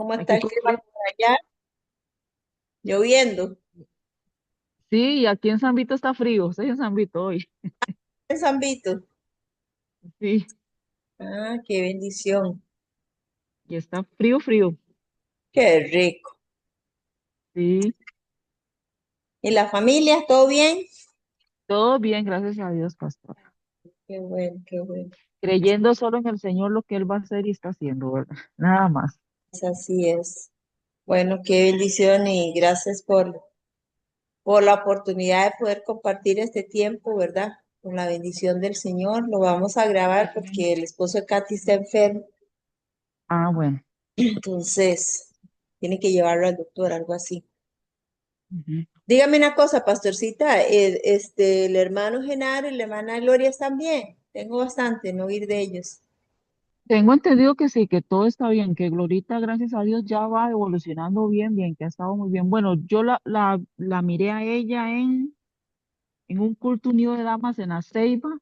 ¿Cómo está Aquí el con clima clima. por allá? Lloviendo. Sí, y aquí en San Vito está frío. Estoy en San Vito hoy. En San Vito. Sí, Ah, qué bendición. y está frío, frío. Qué rico. Sí, ¿Y la familia? ¿Todo bien? todo bien, gracias a Dios, pastor. Qué bueno, qué bueno. Creyendo solo en el Señor lo que Él va a hacer y está haciendo, ¿verdad? Nada más. Así es. Bueno, qué bendición y gracias por la oportunidad de poder compartir este tiempo, ¿verdad? Con la bendición del Señor. Lo vamos a grabar Amén. porque el esposo de Katy está enfermo. Ah, bueno. Entonces, tiene que llevarlo al doctor, algo así. Ujú. Dígame una cosa, pastorcita, el hermano Genaro y la hermana Gloria están bien. Tengo bastante no oír de ellos. Tengo entendido que sí, que todo está bien, que Glorita, gracias a Dios, ya va evolucionando bien, bien, que ha estado muy bien. Bueno, yo la miré a ella en un culto unido de damas en la Ceiba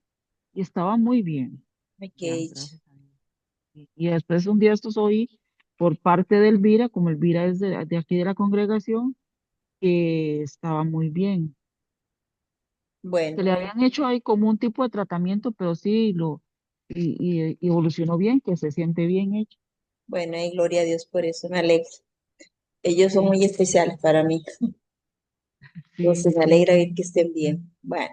y estaba muy bien. Ay, qué Ya, dicha. gracias a Dios. Y después un día estos oí por parte de Elvira, como Elvira es de aquí de la congregación, que estaba muy bien. Se Bueno, le habían hecho ahí como un tipo de tratamiento, pero sí y evolucionó bien, que se siente bien hecho. bueno, y gloria a Dios por eso, me alegro. Ellos son Sí, muy especiales para mí. sí, Entonces me alegra ver que estén bien. Bueno,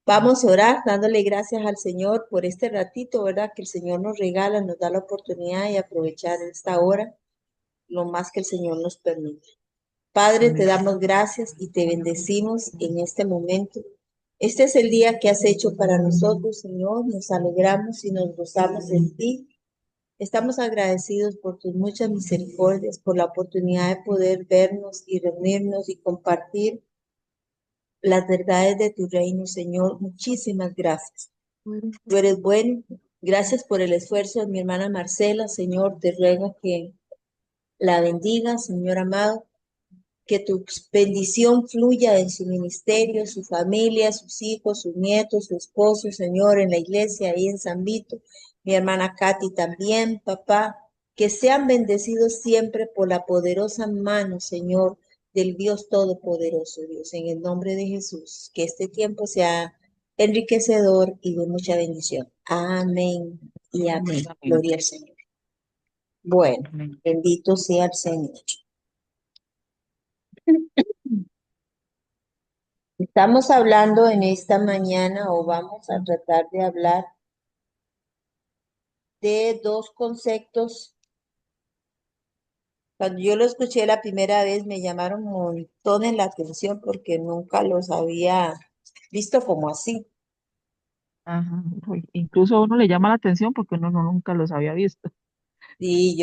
vamos a orar dándole gracias al Señor por este ratito, ¿verdad? Que el Señor nos regala, nos da la oportunidad de aprovechar esta hora lo más que el Señor nos permite. Padre, te amén. damos gracias y te bendecimos en este momento. Este es el día que has hecho para nosotros, Señor. Nos alegramos y nos gozamos en ti. Estamos agradecidos por tus muchas misericordias, por la oportunidad de poder vernos y reunirnos y compartir las verdades de tu reino, Señor. Muchísimas gracias. Tú eres bueno. Gracias por el esfuerzo de mi hermana Marcela, Señor. Te ruego que la bendiga, Señor amado, que tu bendición fluya en su ministerio, su familia, sus hijos, sus nietos, su esposo, Señor, en la iglesia, ahí en San Vito, mi hermana Katy también, papá, que sean bendecidos siempre por la poderosa mano, Señor, del Dios Todopoderoso, Dios, en el nombre de Jesús, que este tiempo sea enriquecedor y de mucha bendición. Amén y amén. Amén. Gloria al Señor. Bueno, Amén. bendito sea el Señor. Estamos hablando en esta mañana o vamos a tratar de hablar de dos conceptos. Cuando yo lo escuché la primera vez me llamaron montones la atención porque nunca los había visto como así. Ajá. Uy, incluso a uno le llama la atención porque uno nunca los había visto. Y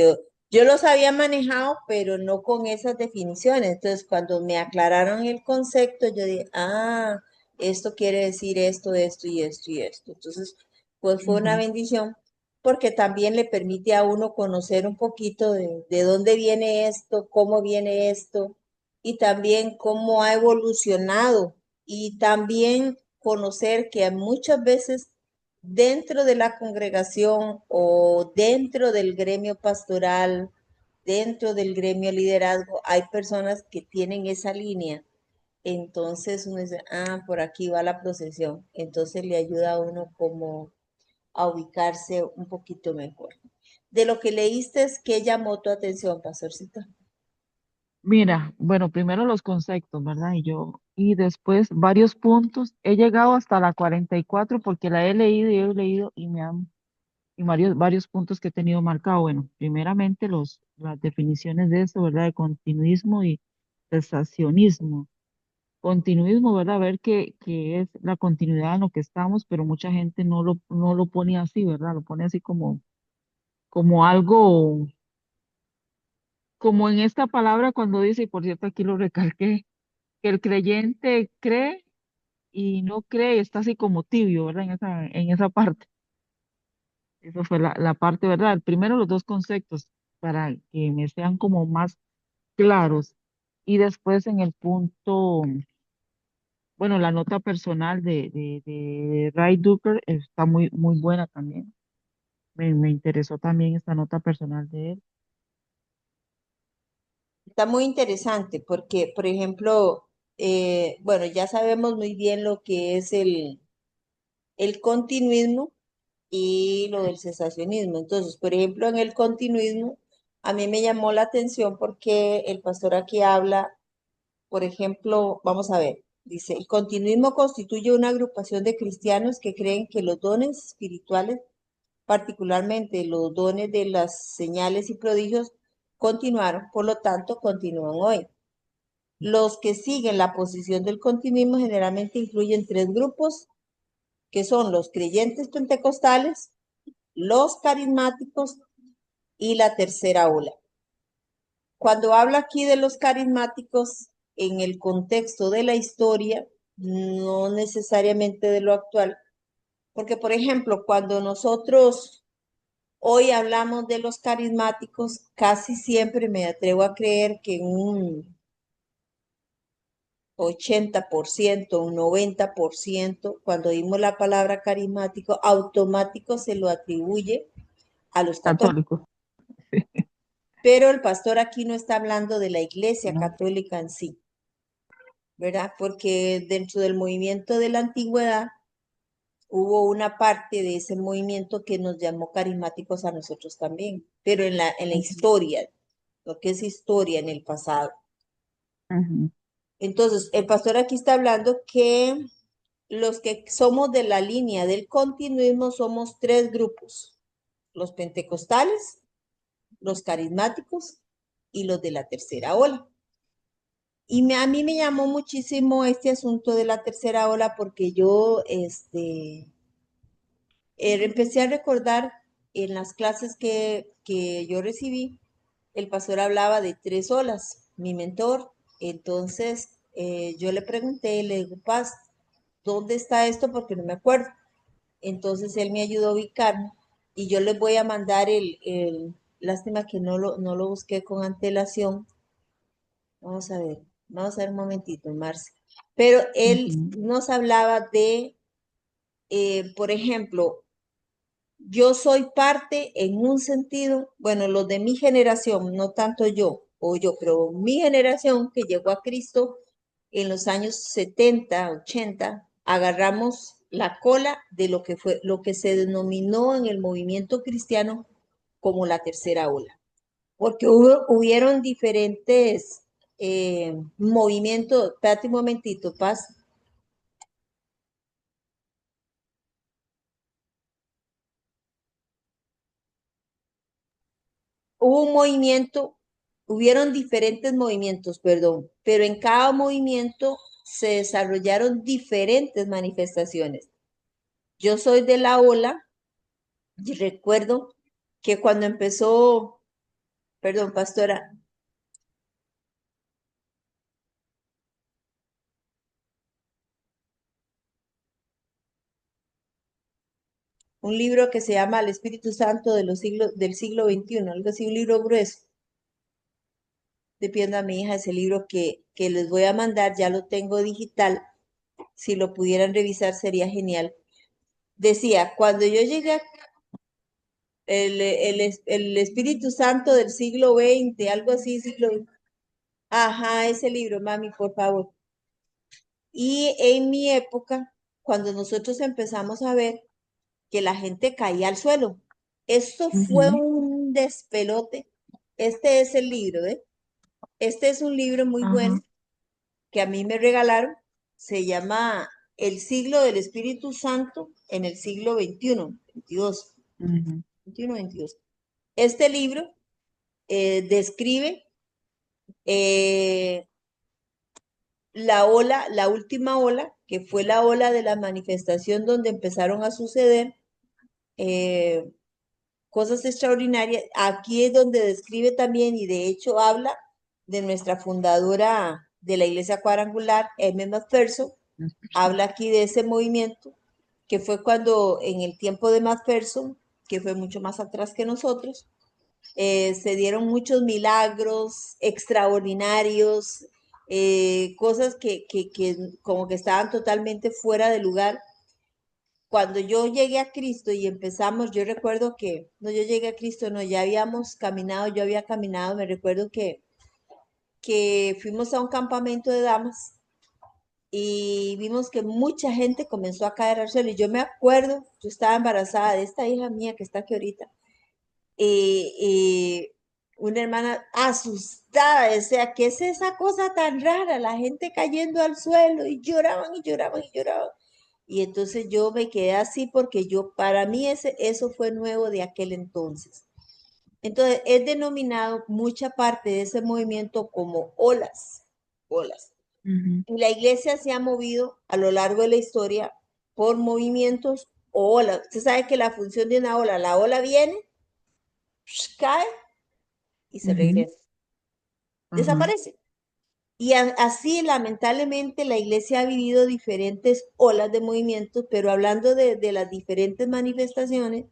yo los había manejado, pero no con esas definiciones. Entonces, cuando me aclararon el concepto, yo dije, ah, esto quiere decir esto, esto y esto y esto. Entonces, pues fue una Ujú. bendición porque también le permite a uno conocer un poquito de dónde viene esto, cómo viene esto y también cómo ha evolucionado y también conocer que muchas veces dentro de la congregación o dentro del gremio pastoral, dentro del gremio liderazgo, hay personas que tienen esa línea. Entonces uno dice, ah, por aquí va la procesión. Entonces le ayuda a uno como a ubicarse un poquito mejor. De lo que leíste, ¿qué llamó tu atención, pastorcito? Mira, bueno, primero los conceptos, ¿verdad? Y después varios puntos. He llegado hasta la 44 porque la he leído y varios puntos que he tenido marcado. Bueno, primeramente las definiciones de eso, ¿verdad? De continuismo y cesacionismo. Continuismo, ¿verdad? Ver que es la continuidad en lo que estamos, pero mucha gente no lo pone así, ¿verdad? Lo pone así como algo, como en esta palabra cuando dice, y por cierto aquí lo recalqué, que el creyente cree y no cree, está así como tibio, ¿verdad? En esa parte. Esa fue la parte, ¿verdad? Primero los dos conceptos para que me sean como más claros. Y después en el punto, bueno, la nota personal de Ray Duker está muy, muy buena también. Me interesó también esta nota personal de él. Está muy interesante porque, por ejemplo, bueno, ya sabemos muy bien lo que es el continuismo y lo del cesacionismo. Entonces, por ejemplo, en el continuismo, a mí me llamó la atención porque el pastor aquí habla, por ejemplo, vamos a ver, dice, el continuismo constituye una agrupación de cristianos que creen que los dones espirituales, particularmente los dones de las señales y prodigios, continuaron, por lo tanto, continúan hoy. Los que siguen la posición del continuismo generalmente incluyen tres grupos, que son los creyentes pentecostales, los carismáticos y la tercera ola. Cuando habla aquí de los carismáticos, en el contexto de la historia, no necesariamente de lo actual, porque por ejemplo, cuando nosotros hoy hablamos de los carismáticos, casi siempre me atrevo a creer que en un 80%, un 90%, cuando oímos la palabra carismático, automático se lo atribuye a los católicos. Católico, Pero el pastor aquí no está hablando de la iglesia ¿no? católica en sí, ¿verdad? Porque dentro del movimiento de la antigüedad hubo una parte de ese movimiento que nos llamó carismáticos a nosotros también, pero en la Ujú, historia, lo que es historia en el pasado. ujú, Entonces, el pastor aquí está hablando que los que somos de la línea del continuismo somos tres grupos: los pentecostales, los carismáticos y los de la tercera ola. Y a mí me llamó muchísimo este asunto de la tercera ola porque yo empecé a recordar en las clases que yo recibí, el pastor hablaba de tres olas, mi mentor. Entonces yo le pregunté, le digo, Paz, ¿dónde está esto? Porque no me acuerdo. Entonces él me ayudó a ubicarme y yo les voy a mandar lástima que no lo busqué con antelación. Vamos a ver un momentito, Marce. Pero él ujú, nos hablaba de, por ejemplo, yo soy parte en un sentido, bueno, los de mi generación, no tanto yo o yo, pero mi generación que llegó a Cristo en los años 70, 80, agarramos la cola de lo que fue, lo que se denominó en el movimiento cristiano como la tercera ola, porque hubieron diferentes movimientos. Espérate un momentito, Paz. Hubo un movimiento, hubieron diferentes movimientos, perdón, pero en cada movimiento se desarrollaron diferentes manifestaciones. Yo soy de la ola y recuerdo que cuando empezó, perdón, pastora, un libro que se llama El Espíritu Santo de los siglos, del siglo XXI, algo así, un libro grueso. De pidiendo a mi hija ese libro que les voy a mandar, ya lo tengo digital. Si lo pudieran revisar sería genial. Decía, cuando yo llegué a el Espíritu Santo del siglo XX, algo así, ajá, ese libro, mami, por favor. Y en mi época, cuando nosotros empezamos a ver que la gente caía al suelo, esto fue ujú, un despelote. Este es el libro, ¿eh? Este es un libro muy bueno ajá, que a mí me regalaron. Se llama El siglo del Espíritu Santo en el siglo XXI, 22, ujú, 21, 22. Este libro describe la ola, la última ola, que fue la ola de la manifestación donde empezaron a suceder eh, cosas extraordinarias. Aquí es donde describe también y de hecho habla de nuestra fundadora de la Iglesia Cuadrangular, M. McPherson. Habla aquí de ese movimiento que fue cuando en el tiempo de McPherson, que fue mucho más atrás que nosotros, se dieron muchos milagros extraordinarios, cosas que como que estaban totalmente fuera de lugar. Cuando yo llegué a Cristo y empezamos, yo recuerdo que, no, yo llegué a Cristo, no, ya habíamos caminado, yo había caminado, me recuerdo que que fuimos a un campamento de damas y vimos que mucha gente comenzó a caer al suelo. Y yo me acuerdo, yo estaba embarazada de esta hija mía que está aquí ahorita, y una hermana asustada, decía, ¿qué es esa cosa tan rara? La gente cayendo al suelo y lloraban y lloraban y lloraban. Y entonces yo me quedé así porque para mí eso fue nuevo de aquel entonces. Entonces es denominado mucha parte de ese movimiento como olas, olas. Ujú, Y la iglesia se ha movido a lo largo de la historia por movimientos o olas. Usted sabe que la función de una ola, la ola viene, cae y se ujú, regresa, ajá, desaparece. Y así, lamentablemente, la iglesia ha vivido diferentes olas de movimientos, pero hablando de las diferentes manifestaciones,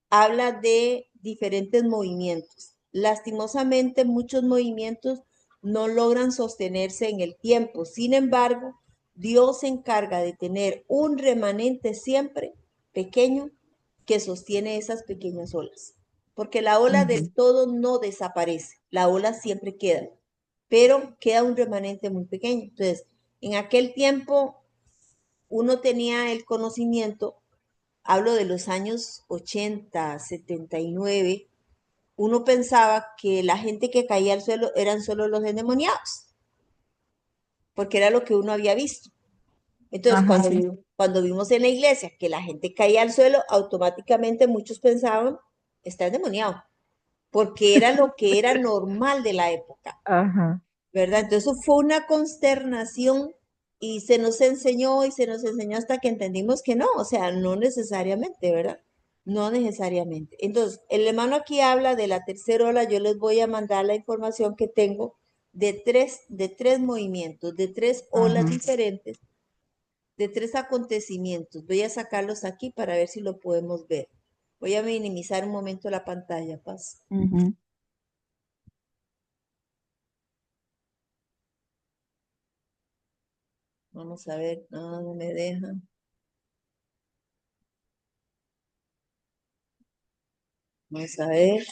habla de diferentes movimientos. Lastimosamente, muchos movimientos no logran sostenerse en el tiempo. Sin embargo, Dios se encarga de tener un remanente siempre pequeño que sostiene esas pequeñas olas. Porque la ola del ujú, todo no desaparece, la ola siempre queda, pero queda un remanente muy pequeño. Entonces, en aquel tiempo uno tenía el conocimiento, hablo de los años 80, 79, uno pensaba que la gente que caía al suelo eran solo los endemoniados, porque era lo que uno había visto. Entonces, ajá, sí. cuando vimos en la iglesia que la gente caía al suelo, automáticamente muchos pensaban, está endemoniado, porque era lo que era normal de la época. Ajá. ¿Verdad? Entonces eso fue una consternación y se nos enseñó y se nos enseñó hasta que entendimos que no, o sea, no necesariamente, ¿verdad? No necesariamente. Entonces, el hermano aquí habla de la tercera ola, yo les voy a mandar la información que tengo de tres movimientos, de tres olas Ajá. diferentes, de tres acontecimientos. Voy a sacarlos aquí para ver si lo podemos ver. Voy a minimizar un momento la pantalla, Paz. Ujú. Vamos a ver, no, no me deja. Vamos a ver.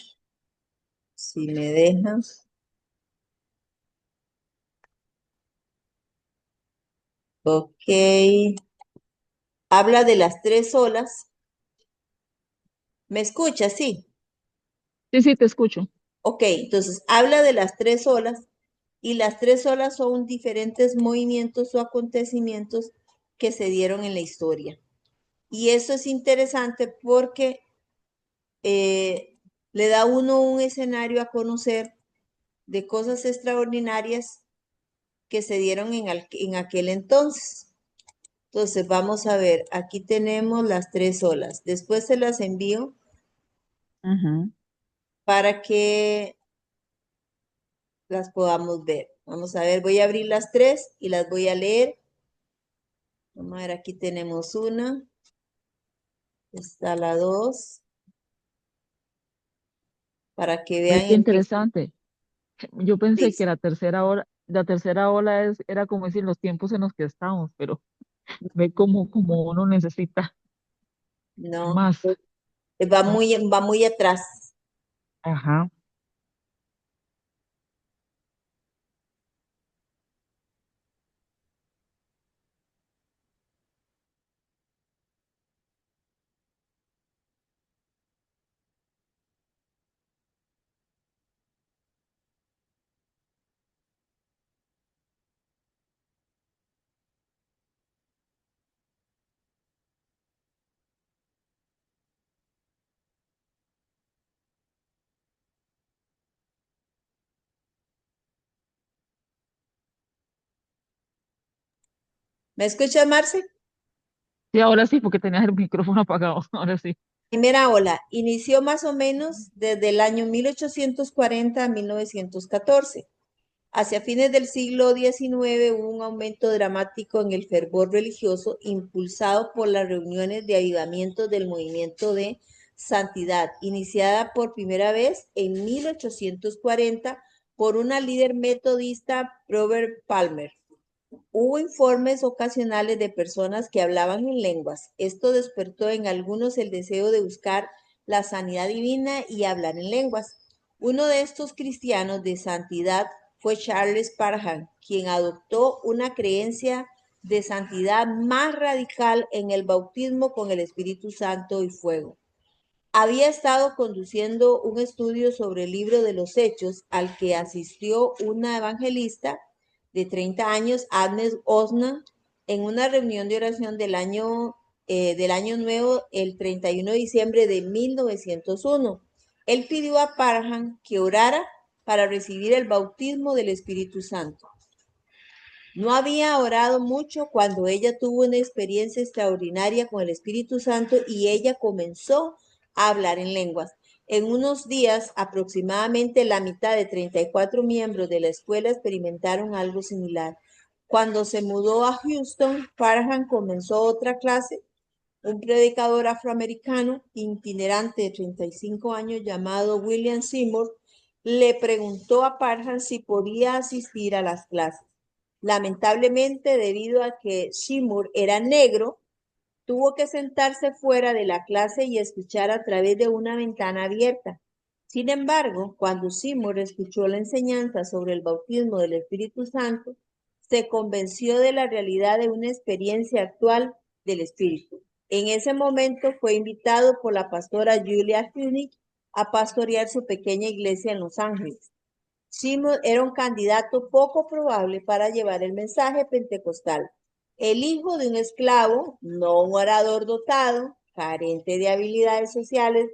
Si me dejas. Ok. Habla de las tres olas. ¿Me escuchas? Sí. Sí, sí, te escucho. Ok, entonces habla de las tres olas y las tres olas son diferentes movimientos o acontecimientos que se dieron en la historia. Y eso es interesante porque le da a uno un escenario a conocer de cosas extraordinarias que se dieron en aquel entonces. Entonces, vamos a ver, aquí tenemos las tres olas. Después se las envío Ujú. para que las podamos ver. Vamos a ver, voy a abrir las tres y las voy a leer. Vamos a ver, aquí tenemos una, está la dos, para que Ve vean qué en qué interesante. Yo pensé que dice. la tercera ola era como decir los tiempos en los que estamos, pero ve como uno necesita No, más. ¿No? va muy atrás. Ajá. ¿Me escuchas, Marce? Sí, ahora sí, porque tenías el micrófono apagado. Ahora sí. Primera ola inició más o menos desde el año 1840 a 1914. Hacia fines del siglo XIX hubo un aumento dramático en el fervor religioso impulsado por las reuniones de avivamiento del movimiento de santidad, iniciada por primera vez en 1840 por una líder metodista, Robert Palmer. Hubo informes ocasionales de personas que hablaban en lenguas. Esto despertó en algunos el deseo de buscar la sanidad divina y hablar en lenguas. Uno de estos cristianos de santidad fue Charles Parham, quien adoptó una creencia de santidad más radical en el bautismo con el Espíritu Santo y fuego. Había estado conduciendo un estudio sobre el libro de los Hechos al que asistió una evangelista de 30 años, Agnes Osnan, en una reunión de oración del año nuevo, el 31 de diciembre de 1901. Él pidió a Parham que orara para recibir el bautismo del Espíritu Santo. No había orado mucho cuando ella tuvo una experiencia extraordinaria con el Espíritu Santo y ella comenzó a hablar en lenguas. En unos días, aproximadamente la mitad de 34 miembros de la escuela experimentaron algo similar. Cuando se mudó a Houston, Parham comenzó otra clase. Un predicador afroamericano itinerante de 35 años llamado William Seymour le preguntó a Parham si podía asistir a las clases. Lamentablemente, debido a que Seymour era negro, tuvo que sentarse fuera de la clase y escuchar a través de una ventana abierta. Sin embargo, cuando Seymour escuchó la enseñanza sobre el bautismo del Espíritu Santo, se convenció de la realidad de una experiencia actual del Espíritu. En ese momento fue invitado por la pastora Julia Hunick a pastorear su pequeña iglesia en Los Ángeles. Seymour era un candidato poco probable para llevar el mensaje pentecostal. El hijo de un esclavo, no un orador dotado, carente de habilidades sociales,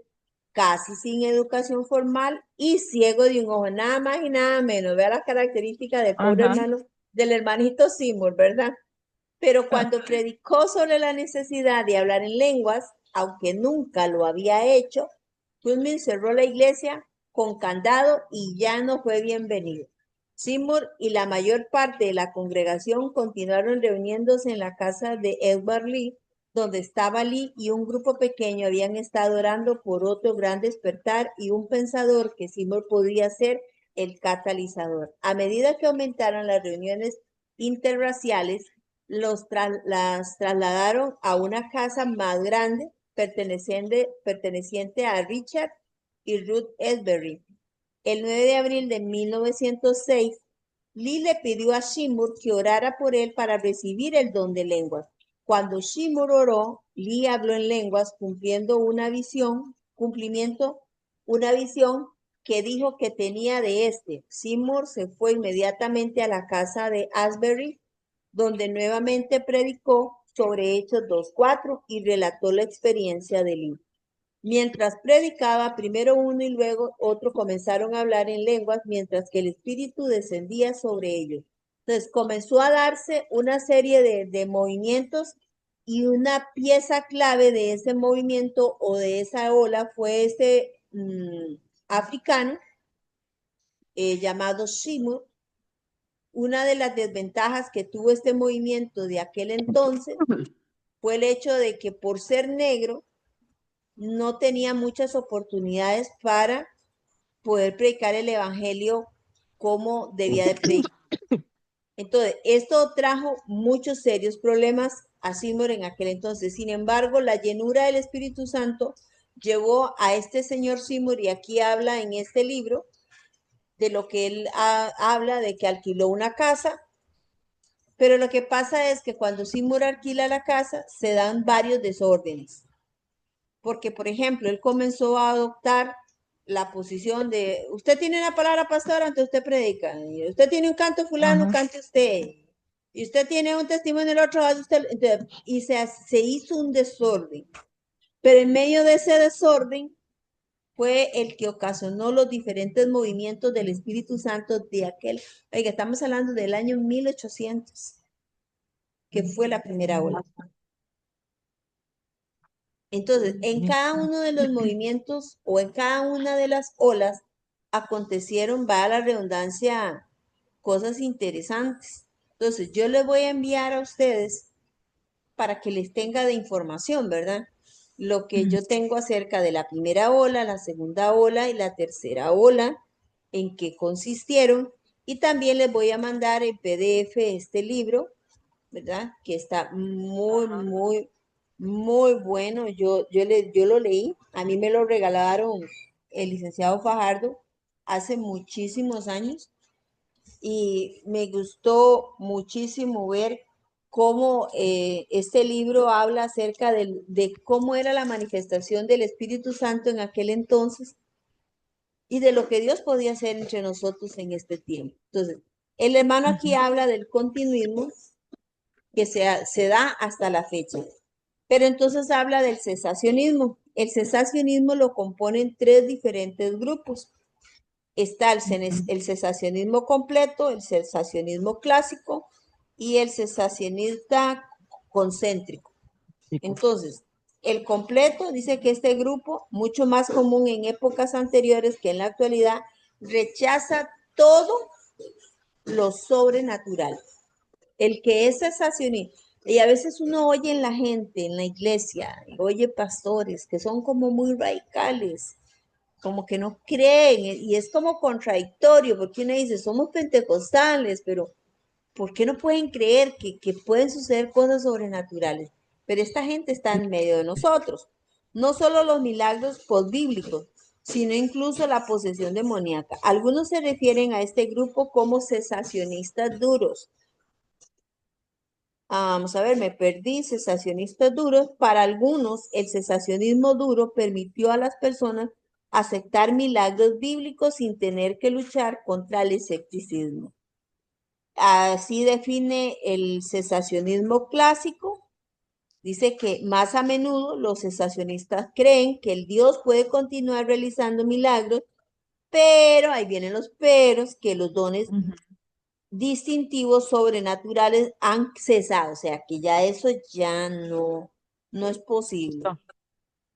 casi sin educación formal y ciego de un ojo, nada más y nada menos. Vea las características del pobre Ajá. hermano, del hermanito Seymour, ¿verdad? Pero cuando predicó sobre la necesidad de hablar en lenguas, aunque nunca lo había hecho, Goodman cerró la iglesia con candado y ya no fue bienvenido. Seymour y la mayor parte de la congregación continuaron reuniéndose en la casa de Edward Lee, donde estaba Lee y un grupo pequeño habían estado orando por otro gran despertar y un pensador que Seymour podría ser el catalizador. A medida que aumentaron las reuniones interraciales, las trasladaron a una casa más grande perteneciente a Richard y Ruth Esberry. El 9 de abril de 1906, Lee le pidió a Seymour que orara por él para recibir el don de lenguas. Cuando Seymour oró, Lee habló en lenguas una visión que dijo que tenía de este. Seymour se fue inmediatamente a la casa de Asbury, donde nuevamente predicó sobre Hechos 2:4 y relató la experiencia de Lee. Mientras predicaba, primero uno y luego otro comenzaron a hablar en lenguas mientras que el Espíritu descendía sobre ellos. Entonces comenzó a darse una serie de movimientos y una pieza clave de ese movimiento o de esa ola fue este africano llamado Seymour. Una de las desventajas que tuvo este movimiento de aquel entonces fue el hecho de que por ser negro no tenía muchas oportunidades para poder predicar el evangelio como debía de predicar. Entonces, esto trajo muchos serios problemas a Seymour en aquel entonces. Sin embargo, la llenura del Espíritu Santo llevó a este señor Seymour, y aquí habla en este libro de lo que él habla de que alquiló una casa. Pero lo que pasa es que cuando Seymour alquila la casa, se dan varios desórdenes. Porque, por ejemplo, él comenzó a adoptar la posición de, usted tiene una palabra pastora, entonces usted predica. Y usted tiene un canto fulano, Ajá. cante usted. Y usted tiene un testimonio en el otro, hace usted. Entonces, y se hizo un desorden. Pero en medio de ese desorden fue el que ocasionó los diferentes movimientos del Espíritu Santo de aquel, oiga, estamos hablando del año 1800, que fue la primera ola. Entonces, en cada uno de los movimientos o en cada una de las olas acontecieron, va a la redundancia, cosas interesantes. Entonces, yo les voy a enviar a ustedes para que les tenga de información, ¿verdad? Lo que yo tengo acerca de la primera ola, la segunda ola y la tercera ola, en qué consistieron. Y también les voy a mandar en PDF este libro, ¿verdad? Que está muy bueno. Yo lo leí, a mí me lo regalaron el licenciado Fajardo hace muchísimos años y me gustó muchísimo ver cómo este libro habla acerca de cómo era la manifestación del Espíritu Santo en aquel entonces y de lo que Dios podía hacer entre nosotros en este tiempo. Entonces, el hermano aquí Ujú. habla del continuismo que se da hasta la fecha, pero entonces habla del cesacionismo. El cesacionismo lo componen tres diferentes grupos. Está Ujú. el cesacionismo completo, el cesacionismo clásico y el cesacionista concéntrico. Chicos. Entonces, el completo dice que este grupo, mucho más común en épocas anteriores que en la actualidad, rechaza todo lo sobrenatural. El que es cesacionista, y a veces uno oye en la gente, en la iglesia, oye pastores que son como muy radicales, como que no creen, y es como contradictorio, porque uno dice, somos pentecostales, pero ¿por qué no pueden creer que pueden suceder cosas sobrenaturales? Pero esta gente está en medio de nosotros. No solo los milagros postbíblicos, sino incluso la posesión demoníaca. Algunos se refieren a este grupo como cesacionistas duros. Vamos a ver, me perdí, cesacionistas duros. Para algunos, el cesacionismo duro permitió a las personas aceptar milagros bíblicos sin tener que luchar contra el escepticismo. Así define el cesacionismo clásico. Dice que más a menudo los cesacionistas creen que el Dios puede continuar realizando milagros, pero ahí vienen los peros, que los dones Ujú. distintivos sobrenaturales han cesado, o sea que ya eso ya no es posible, Está.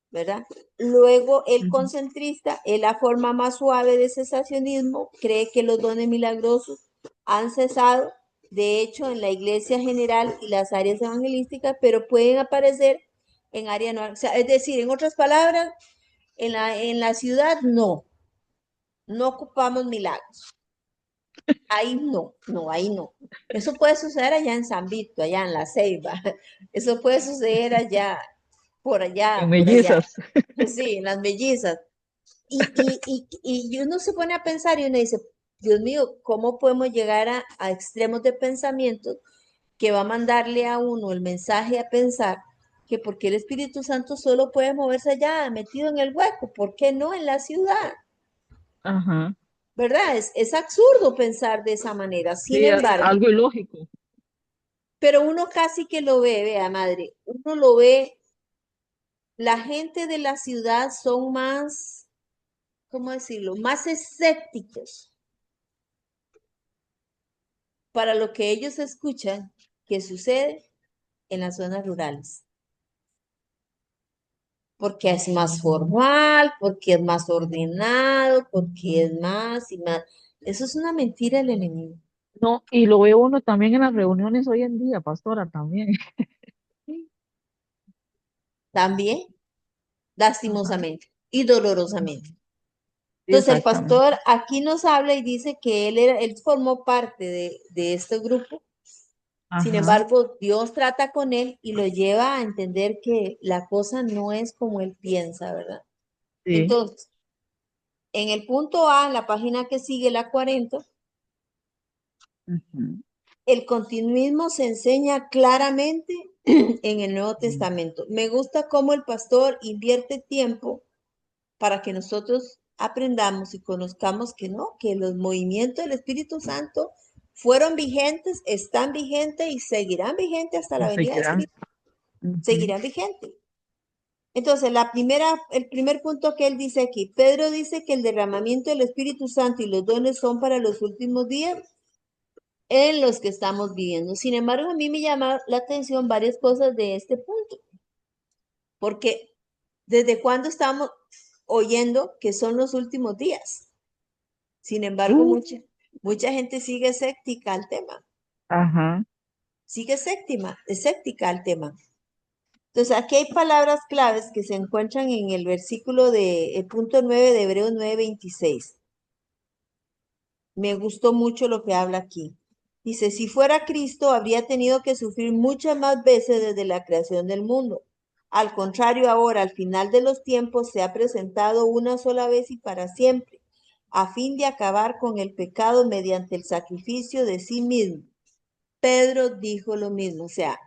¿verdad? Luego el Ujú. concentrista es la forma más suave de cesacionismo, cree que los dones milagrosos han cesado, de hecho en la iglesia general y las áreas evangelísticas, pero pueden aparecer en áreas no, o sea, es decir, en otras palabras, en la ciudad no ocupamos milagros. Ahí ahí no. Eso puede suceder allá en San Vito, allá en La Ceiba. Eso puede suceder allá, En por allá. mellizas. Sí, en las mellizas. Y uno se pone a pensar y uno dice, Dios mío, ¿cómo podemos llegar a extremos de pensamiento que va a mandarle a uno el mensaje a pensar que porque el Espíritu Santo solo puede moverse allá, metido en el hueco? ¿Por qué no en la ciudad? Ajá. ¿Verdad? Es absurdo pensar de esa manera. Sin Sí, embargo, algo ilógico. pero uno casi que lo ve, vea madre, uno lo ve, la gente de la ciudad son más, ¿cómo decirlo? Más escépticos para lo que ellos escuchan que sucede en las zonas rurales, porque es más formal, porque es más ordenado, porque es más y más. Eso es una mentira del enemigo. No, y lo ve uno también en las reuniones hoy en día, pastora, también. También, Ajá. lastimosamente y dolorosamente. Sí, Entonces el exactamente. pastor aquí nos habla y dice que él formó parte de este grupo. Sin Ajá. embargo, Dios trata con él y lo lleva a entender que la cosa no es como él piensa, ¿verdad? Sí. Entonces, en el punto A, en la página que sigue, la 40, Ujú. el continuismo se enseña claramente en el Nuevo Testamento. Me gusta cómo el pastor invierte tiempo para que nosotros aprendamos y conozcamos que no, que los movimientos del Espíritu Santo fueron vigentes, están vigentes y seguirán vigentes hasta la Y venida de seguirán. Cristo. Ujú. Seguirán vigentes. Entonces, el primer punto que él dice aquí, Pedro dice que el derramamiento del Espíritu Santo y los dones son para los últimos días en los que estamos viviendo. Sin embargo, a mí me llama la atención varias cosas de este punto, porque ¿desde cuándo estamos oyendo que son los últimos días? Sin embargo, Uh, mucha gente sigue escéptica al tema, ajá. sigue escéptica al tema. Entonces, aquí hay palabras claves que se encuentran en el versículo el punto 9 de Hebreos 9:26. Me gustó mucho lo que habla aquí. Dice, si fuera Cristo, habría tenido que sufrir muchas más veces desde la creación del mundo. Al contrario, ahora, al final de los tiempos, se ha presentado una sola vez y para siempre. a fin de acabar con el pecado mediante el sacrificio de sí mismo. Pedro dijo lo mismo, o sea,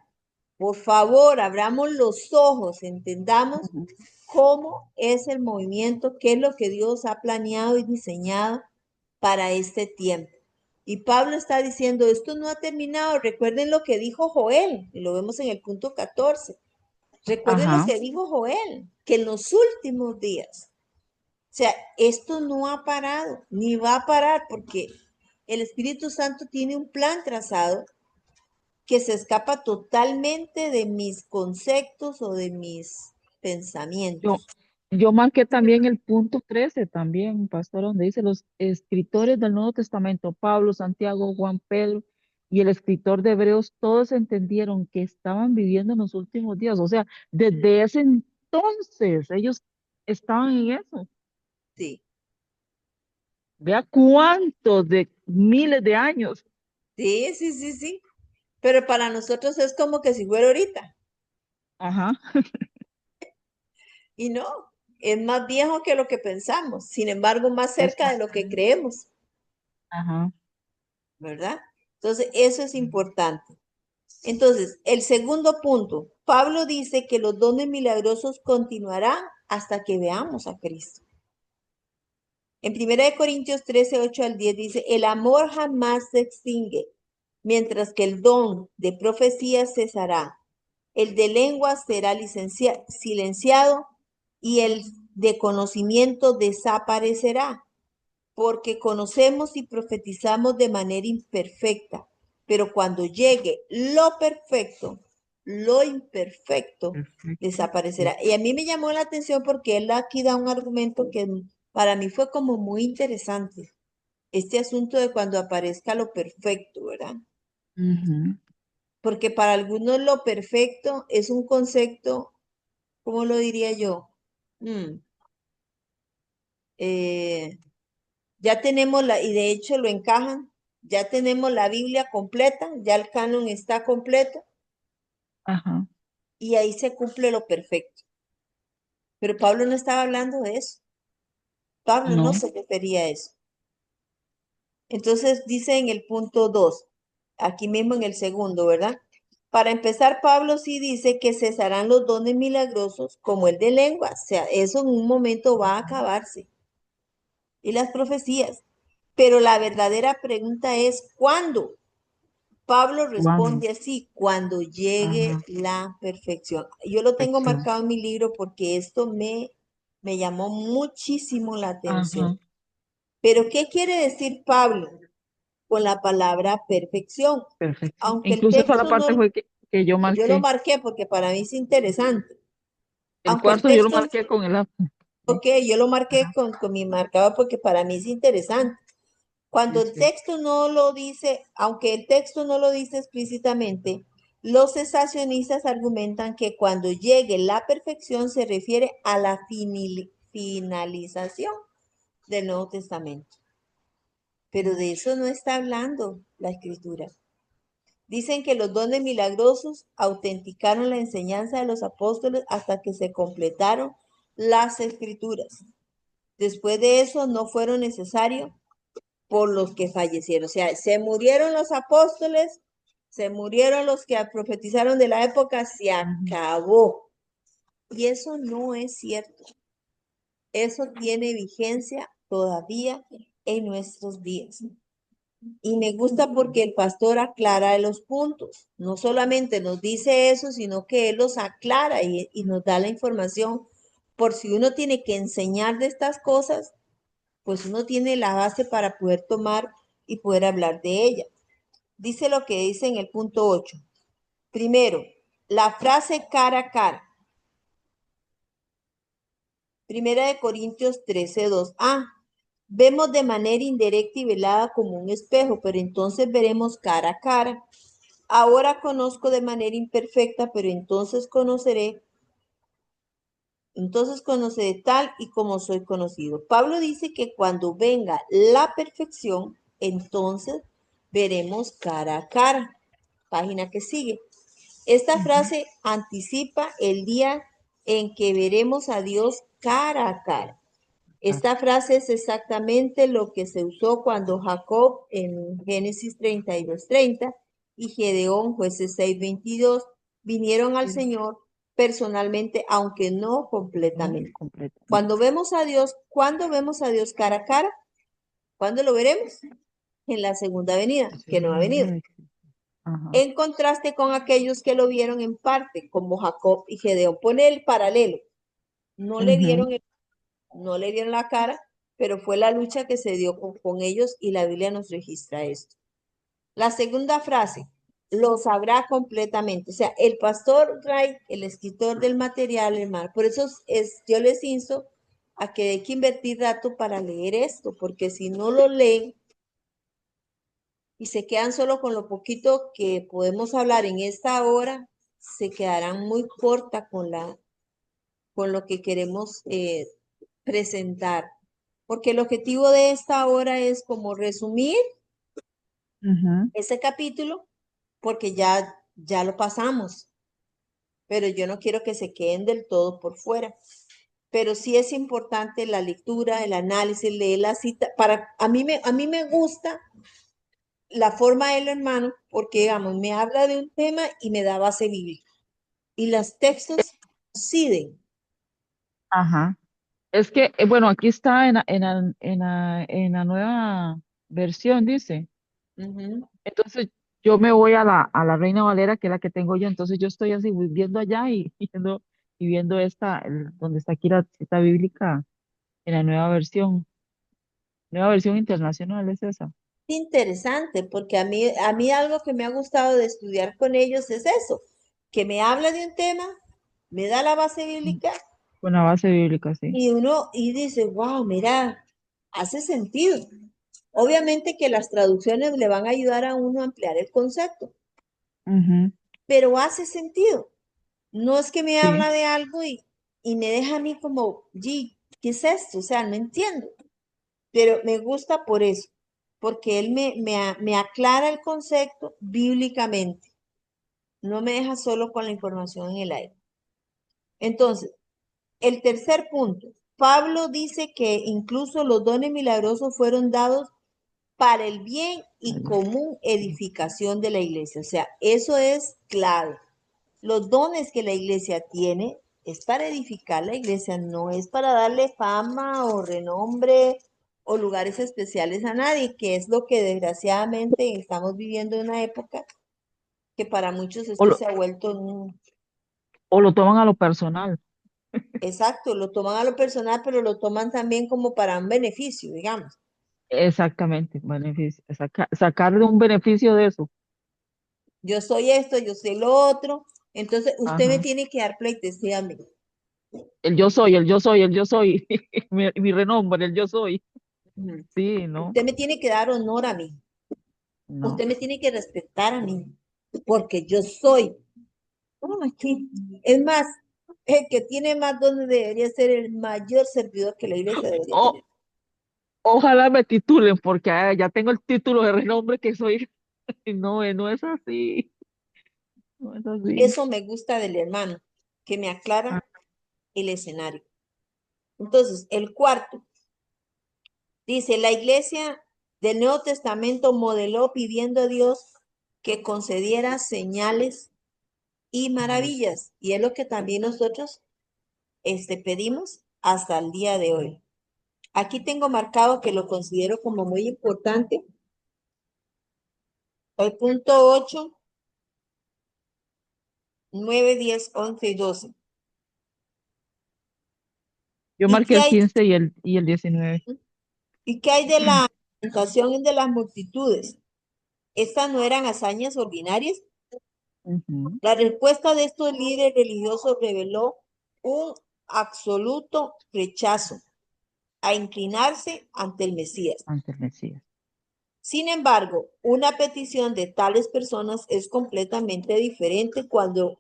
por favor, abramos los ojos, entendamos Ujú. cómo es el movimiento, qué es lo que Dios ha planeado y diseñado para este tiempo. Y Pablo está diciendo, esto no ha terminado. Recuerden lo que dijo Joel, y lo vemos en el punto 14. Recuerden lo Ajá. que dijo Joel, que en los últimos días, o sea, esto no ha parado, ni va a parar, porque el Espíritu Santo tiene un plan trazado que se escapa totalmente de mis conceptos o de mis Yo, pensamientos. yo marqué también el punto 13 también, pastor, donde dice los escritores del Nuevo Testamento, Pablo, Santiago, Juan, Pedro y el escritor de Hebreos, todos entendieron que estaban viviendo en los últimos días. O sea, desde ese entonces ellos estaban en eso. Sí, Vea cuántos de miles de años. sí. Pero para nosotros es como que si fuera ahorita. Ajá, Y no, es más viejo que lo que pensamos. Sin embargo, más cerca de lo que exactamente. creemos, Ajá, ¿verdad? Entonces, eso es importante. Entonces, el segundo punto, Pablo dice que los dones milagrosos continuarán hasta que veamos a Cristo. En 1 Corintios 13, 8 al 10 dice, el amor jamás se extingue, mientras que el don de profecía cesará. El de lengua será silenciado y el de conocimiento desaparecerá, porque conocemos y profetizamos de manera imperfecta, pero cuando llegue lo imperfecto perfecto. desaparecerá. Y a mí me llamó la atención porque él aquí da un argumento que para mí fue como muy interesante. Este asunto de cuando aparezca lo perfecto, ¿verdad? Ujú. Porque para algunos lo perfecto es un concepto, ¿cómo lo diría yo? Mm, eh, ya tenemos y de hecho lo encajan, ya tenemos la Biblia completa, ya el canon está completo Ajá, y ahí se cumple lo perfecto. Pero Pablo no estaba hablando de eso. Pablo no no, se refería a eso. Entonces dice en el punto 2, aquí mismo en el segundo, ¿verdad? Para empezar, Pablo sí dice que cesarán los dones milagrosos como el de lengua. O sea, eso en un momento va a acabarse. Y las profecías. Pero la verdadera pregunta es, ¿cuándo? Pablo ¿cuándo? responde así, cuando llegue Ajá, la perfección. Yo lo tengo perfección. marcado en mi libro porque esto me llamó muchísimo la Ajá, atención. Pero, ¿qué quiere decir Pablo con la palabra perfección? perfección. Aunque el Incluso esa la texto no, parte fue que yo yo lo marqué. marqué porque para mí es interesante. El Aunque el cuarto yo lo texto, marqué con el lápiz. Sí, ok, yo lo marqué ajá, con mi marcador porque para mí es interesante. sí, Cuando es el cierto. texto no lo dice, aunque el texto no lo dice explícitamente, los cesacionistas argumentan que cuando llegue la perfección se refiere a la finalización del Nuevo Testamento. Pero de eso no está hablando la escritura. Dicen que los dones milagrosos autenticaron la enseñanza de los apóstoles hasta que se completaron las escrituras. Después de eso no fueron necesarios por los que fallecieron. O sea, se murieron los apóstoles, se murieron los que profetizaron de la época, se Ujú. acabó. Y eso no es cierto. Eso tiene vigencia todavía en nuestros días. Y me gusta porque el pastor aclara los puntos. No solamente nos dice eso, sino que él los aclara y nos da la información por si uno tiene que enseñar de estas cosas, pues uno tiene la base para poder tomar y poder hablar de ella. Dice lo que dice en el punto 8. Primero, la frase cara a cara. Primera de Corintios 13:2. Vemos de manera indirecta y velada como un espejo, pero entonces veremos cara a cara. Ahora conozco de manera imperfecta, pero entonces conoceré tal y como soy conocido. Pablo dice que cuando venga la perfección, entonces veremos cara a cara. Página que sigue. Esta Ujú. frase anticipa el día en que veremos a Dios cara a cara. Esta frase es exactamente lo que se usó cuando Jacob en Génesis 32:30 y Gedeón, jueces 6:22, vinieron al Sí, Señor personalmente, aunque no no, completamente. completamente. Cuando vemos a Dios, ¿cuándo vemos a Dios cara a cara? ¿Cuándo lo veremos? En la segunda venida, La que no ha segunda venido. venida de Cristo. Ajá. En contraste con aquellos que lo vieron en parte, como Jacob y Gedeón. Pone el paralelo. No le Ujú, vieron, no le vieron la cara, pero fue la lucha que se dio con ellos y la Biblia nos registra esto. La segunda frase, lo sabrá completamente. O sea, el pastor Wright, el escritor del material, hermano, por eso yo les insto a que hay que invertir rato para leer esto, porque si no lo leen y se quedan solo con lo poquito que podemos hablar en esta hora, se quedarán muy corta con lo que queremos presentar. Porque el objetivo de esta hora es como resumir ujú. ese capítulo, porque ya lo pasamos, pero yo no quiero que se queden del todo por fuera. Pero sí es importante la lectura, el análisis, leer la cita. A mí me gusta la forma de lo hermano, porque digamos, me habla de un tema y me da base bíblica. Y los textos coinciden. Ajá. Es que, bueno, aquí está en la nueva versión, dice. Ujú. Entonces, yo me voy a la Reina Valera, que es la que tengo yo. Entonces, yo estoy así viendo allá y viendo donde está aquí la cita bíblica en la nueva versión internacional es esa. Interesante, porque a mí algo que me ha gustado de estudiar con ellos es eso, que me habla de un tema, me da la base Mm, bíblica con la base bíblica, sí. y dice, wow, mira, hace sentido. Obviamente que las traducciones le van a ayudar a uno a ampliar el concepto, Ujú, pero hace sentido. No es que me sí. habla de algo y me deja a mí como, G, ¿qué es esto? O sea, no entiendo, pero me gusta por eso, porque él me aclara el concepto bíblicamente, no me deja solo con la información en el aire. Entonces, el tercer punto, Pablo dice que incluso los dones milagrosos fueron dados para el bien y Ahí, común sí. edificación de la iglesia. O sea, eso es clave. Los dones que la iglesia tiene es para edificar la iglesia, no es para darle fama o renombre o lugares especiales a nadie, que es lo que desgraciadamente estamos viviendo en una época que para muchos O esto lo, se ha vuelto un... o lo toman a lo personal. Exacto, lo toman a lo personal, pero lo toman también como para un beneficio, digamos. Exactamente, beneficio, sacarle un beneficio de eso. Yo soy esto, yo soy lo otro, entonces usted me Ajá. tiene que dar pleitesía a mí. El yo soy, el yo soy, el yo soy. Mi renombre, el yo soy. Ujú. Sí, ¿no? Usted me tiene que dar honor a mí. No. Usted me tiene que respetar a mí, porque yo soy. Aquí. Es más, el que tiene más dones debería ser el mayor servidor que la iglesia debería O, tener. ojalá me titulen, porque ya tengo el título de renombre que soy. No, no es así. No es así. Eso me gusta del hermano, que me Ah, aclara el escenario. Entonces, el cuarto, dice, la iglesia del Nuevo Testamento modeló pidiendo a Dios que concediera señales y maravillas. Y es lo que también nosotros pedimos hasta el día de hoy. Aquí tengo marcado que lo considero como muy importante. El punto 8, 9, 10, 11 y 12. yo ¿Y marqué qué el hay, 15 y el 19. y qué hay de la alimentación de las multitudes? ¿Estas no eran hazañas ordinarias? Ujú, La respuesta de estos líderes religiosos reveló un absoluto rechazo a inclinarse ante el Mesías. ante el Mesías. Sin embargo, una petición de tales personas es completamente diferente cuando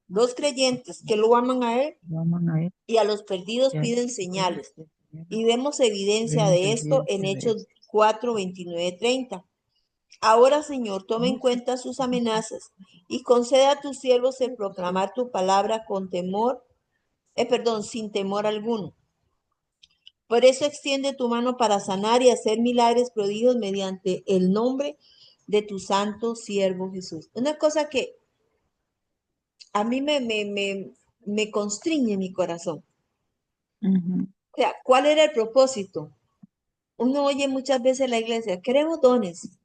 los creyentes que lo aman a Él Llaman a él. y a los perdidos Ya, piden ya, señales. ya, ya. Y vemos evidencia Vemos de esto en evidencia de Hechos esto. 4, 29, 30. Ahora, Señor, toma en Oh, sí. cuenta sus amenazas y concede a tus siervos el proclamar tu palabra con temor, perdón, sin temor alguno, Por eso extiende tu mano para sanar y hacer milagros, prodigios mediante el nombre de tu santo siervo Jesús. Una cosa que a mí me constriñe mi corazón. Ujú. O sea, ¿cuál era el propósito? Uno oye muchas veces en la iglesia, queremos dones,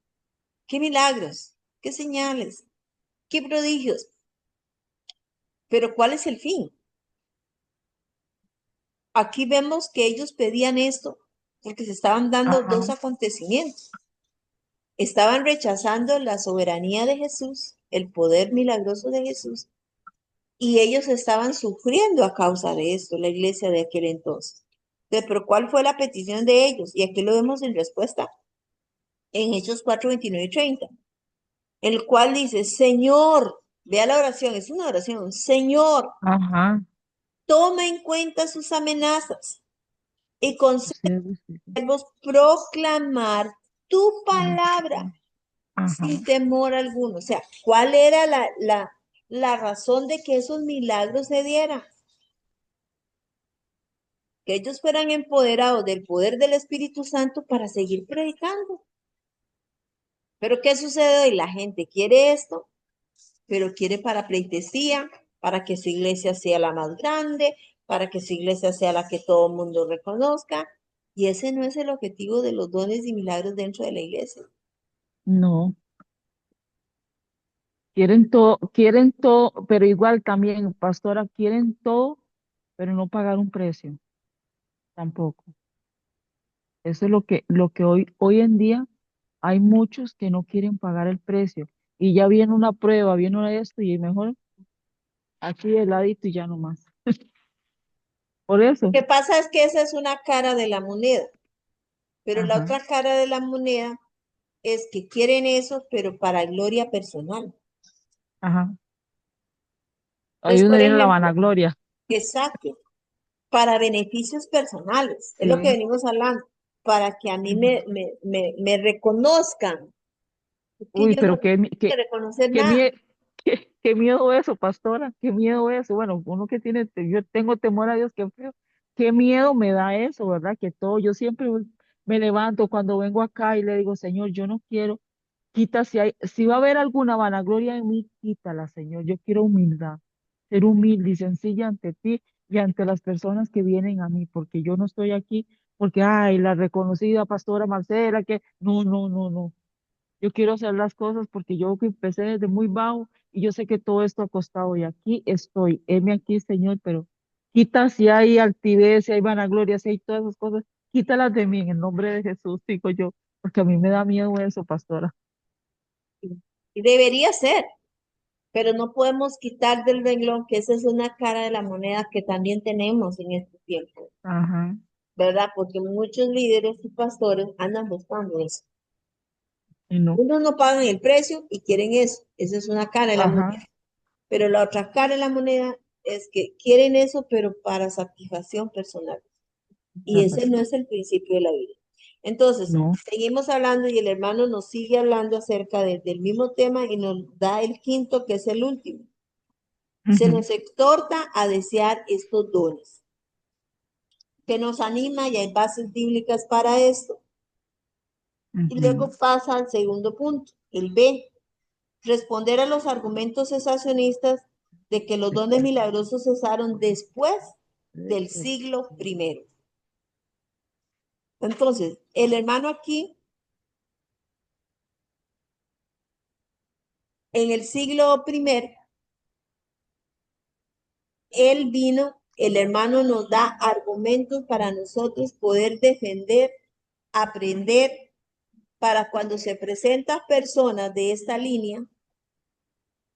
qué milagros, qué señales, qué prodigios, pero ¿cuál es el fin? Aquí vemos que ellos pedían esto porque se estaban dando dos Ajá. acontecimientos. Estaban rechazando la soberanía de Jesús, el poder milagroso de Jesús, y ellos estaban sufriendo a causa de esto, la iglesia de aquel entonces. Entonces, pero ¿cuál fue la petición de ellos? Y aquí lo vemos en respuesta en Hechos 4, 29 y 30, el cual dice, Señor, vea la oración, es una oración, Señor, Ajá. toma en cuenta sus amenazas y Sí, sí, sí. concédenos proclamar tu Mm, palabra sin ajá. temor alguno. O sea, ¿cuál era la razón de que esos milagros se dieran? Que ellos fueran empoderados del poder del Espíritu Santo para seguir predicando. Pero ¿qué sucede hoy? La gente quiere esto, pero quiere para pleitesía, para que su iglesia sea la más grande, para que su iglesia sea la que todo el mundo reconozca. Y ese no es el objetivo de los dones y milagros dentro de la iglesia. No, quieren todo, pero igual también, pastora, quieren todo, pero no pagar un precio, tampoco. Eso es lo que hoy en día hay muchos que no quieren pagar el precio. Y ya viene una prueba, viene una de esto, y mejor aquí de ladito y ya no más. Por Lo eso, que pasa es que esa es una cara de la moneda, pero la ajá, otra cara de la moneda es que quieren eso, pero para gloria personal. ajá. Ahí Entonces, donde por viene la ejemplo, vanagloria. exacto, para beneficios personales, es lo que Sí. venimos hablando, para que a mí Ujú. me reconozcan, que Uy, yo no pero tengo que reconocer qué, nada. mie- qué miedo eso, pastora, qué miedo eso. Bueno, uno que tiene, yo tengo temor a Dios, qué feo. Qué miedo me da eso, ¿verdad? Que todo, yo siempre me levanto cuando vengo acá y le digo, Señor, yo no quiero, quita si va a haber alguna vanagloria en mí, quítala, Señor. Yo quiero humildad, ser humilde y sencilla ante ti y ante las personas que vienen a mí, porque yo no estoy aquí porque, ay, la reconocida pastora Marcela, que no, no, no, no. Yo quiero hacer las cosas porque yo que empecé desde muy bajo y yo sé que todo esto ha costado y aquí estoy. Heme aquí, Señor, pero quita si hay altivez, si hay vanagloria, si hay todas esas cosas, quítalas de mí en el nombre de Jesús, digo yo, porque a mí me da miedo eso, pastora. Y debería ser, pero no podemos quitar del renglón que esa es una cara de la moneda que también tenemos en este tiempo, Ajá, ¿verdad? Porque muchos líderes y pastores andan buscando eso. y no. Unos no pagan el precio y quieren eso. Esa es una cara de la Ajá, moneda. Pero la otra cara de la moneda es que quieren eso, pero para satisfacción personal. Y la ese no pasión. es el principio de la vida. Entonces, No. seguimos hablando y el hermano nos sigue hablando acerca del mismo tema y nos da el quinto, que es el último. Se Ujú, nos exhorta a desear estos dones, que nos anima y hay bases bíblicas para esto. Y ujú. luego pasa al segundo punto, el B, responder a los argumentos cesacionistas de que los dones milagrosos cesaron después del siglo primero. Entonces, el hermano aquí, en el siglo primero, él vino, el hermano nos da argumentos para nosotros poder defender, aprender, para cuando se presentan personas de esta línea,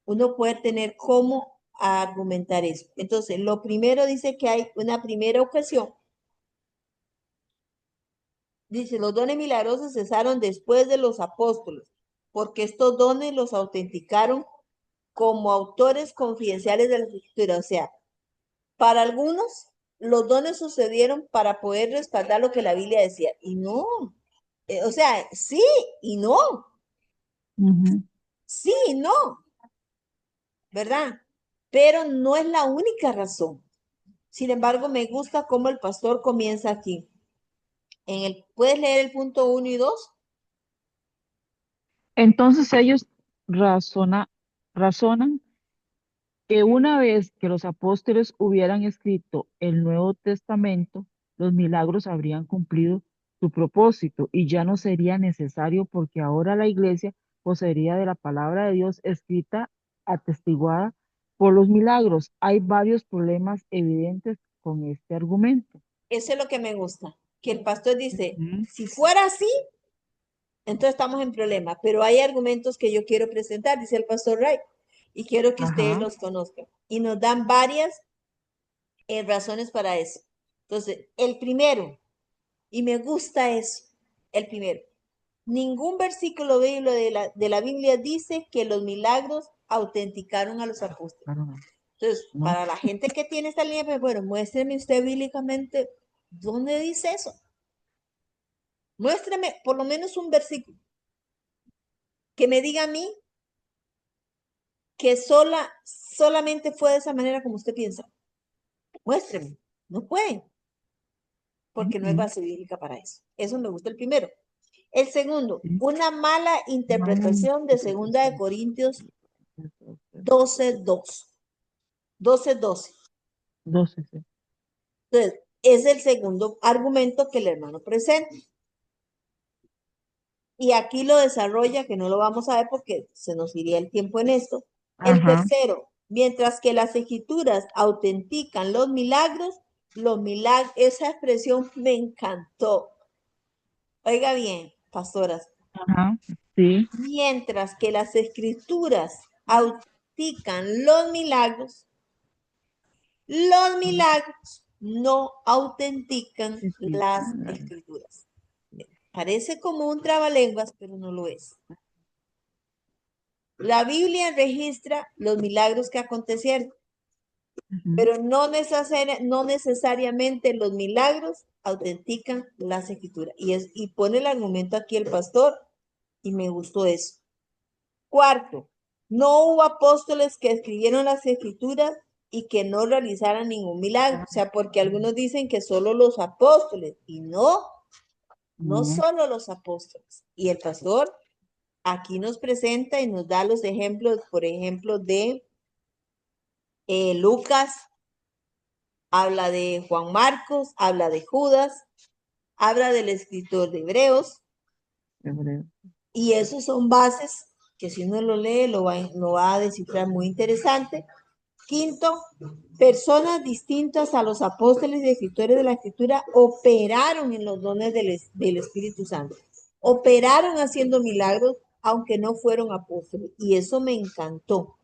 uno puede tener cómo argumentar eso. Entonces, lo primero dice que hay una primera ocasión. Dice, los dones milagrosos cesaron después de los apóstoles, porque estos dones los autenticaron como autores confidenciales de la escritura. O sea, para algunos, los dones sucedieron para poder respaldar lo que la Biblia decía. Y no, o sea, sí y no, Ujú. sí y no, ¿verdad? Pero no es la única razón. Sin embargo, me gusta cómo el pastor comienza aquí. ¿Puedes leer el punto 1 y 2? Entonces ellos razonan que una vez que los apóstoles hubieran escrito el Nuevo Testamento, los milagros habrían cumplido su propósito y ya no sería necesario porque ahora la iglesia poseería de la palabra de Dios escrita, atestiguada por los milagros. Hay varios problemas evidentes con este argumento. Eso es lo que me gusta, que el pastor dice, Ujú. si fuera así, entonces estamos en problema, pero hay argumentos que yo quiero presentar, dice el pastor Wright, y quiero que ustedes Ajá, los conozcan. Y nos dan varias razones para eso. Entonces, el primero, y me gusta eso, el primero, ningún versículo de la Biblia dice que los milagros autenticaron a los apóstoles. claro, no. Entonces, ¿No? para la gente que tiene esta línea, pues bueno, muéstreme usted bíblicamente dónde dice eso. Muéstreme por lo menos un versículo que me diga a mí que solamente fue de esa manera como usted piensa. Muéstreme. No puede, porque no hay Ujú. base bíblica para eso. Eso me gusta el primero. El segundo, Sí. una mala Mala interpretación de Segunda de interpretación. Corintios 12:2. 12:12. 12, sí. Entonces, es el segundo argumento que el hermano presenta. Y aquí lo desarrolla, que no lo vamos a ver porque se nos iría el tiempo en esto. El Ajá, tercero, mientras que las escrituras autentican los milagros, esa expresión me encantó. Oiga bien, pastoras, ajá, sí. mientras que las escrituras autentican los milagros no autentican Sí, sí, las escrituras. Parece como un trabalenguas, pero no lo es. La Biblia registra los milagros que acontecieron, ujú. pero no necesariamente los milagros autentican las escrituras. Y pone el argumento aquí el pastor, y me gustó eso. Cuarto, no hubo apóstoles que escribieron las escrituras y que no realizaran ningún milagro. O sea, porque algunos dicen que solo los apóstoles, y no No, solo los apóstoles. Y el pastor aquí nos presenta y nos da los ejemplos, por ejemplo, de Lucas, habla de Juan Marcos, habla de Judas, habla del escritor de Hebreos, hebreo. y esos son bases que si uno lo lee lo va a descifrar muy interesante. Quinto, personas distintas a los apóstoles y escritores de la escritura operaron en los dones del Espíritu Santo, operaron haciendo milagros aunque no fueron apóstoles, y eso me encantó.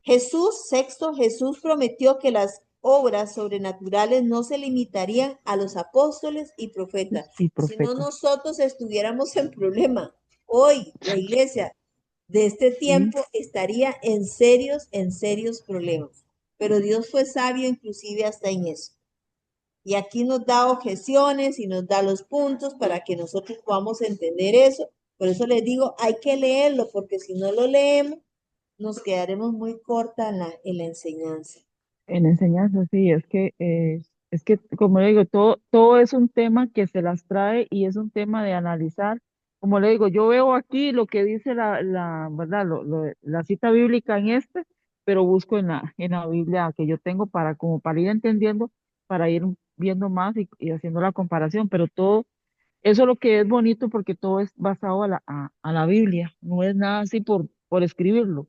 Jesús prometió que las obras sobrenaturales no se limitarían a los apóstoles y profetas, Y si no profeta. nosotros estuviéramos en problema. Hoy la iglesia de este Sí, tiempo estaría en serios problemas. Pero Dios fue sabio inclusive hasta en eso. Y aquí nos da objeciones y nos da los puntos para que nosotros podamos entender eso. Por eso les digo, hay que leerlo, porque si no lo leemos, nos quedaremos muy corta en la enseñanza. en enseñanza, sí, es que, como le digo, todo es un tema que se las trae y es un tema de analizar. Como le digo, yo veo aquí lo que dice ¿verdad? La cita bíblica en pero busco en la Biblia que yo tengo como para ir entendiendo, para ir viendo más y haciendo la comparación, pero todo, eso es lo que es bonito porque todo es basado a la Biblia, no es nada así por escribirlo,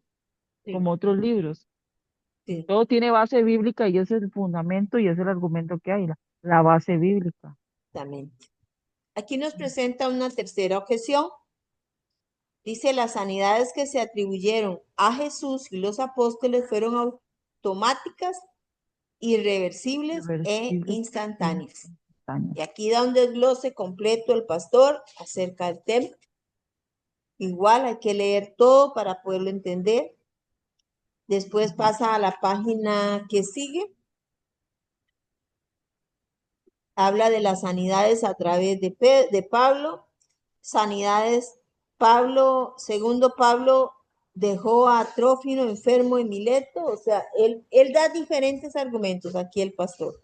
Sí, como otros libros. sí, Todo tiene base bíblica y ese es el fundamento y ese es el argumento que hay, la base bíblica. exactamente. Aquí nos presenta una tercera objeción. Dice, las sanidades que se atribuyeron a Jesús y los apóstoles fueron automáticas, irreversibles e Irreversibles e instantáneas. instantáneos. Y aquí da un desglose completo el pastor acerca del tema. Igual hay que leer todo para poderlo entender. Después pasa a la página que sigue. Habla de las sanidades a través de Pablo. Sanidades, segundo Pablo dejó a Trófimo enfermo en Mileto. O sea, él da diferentes argumentos aquí el pastor.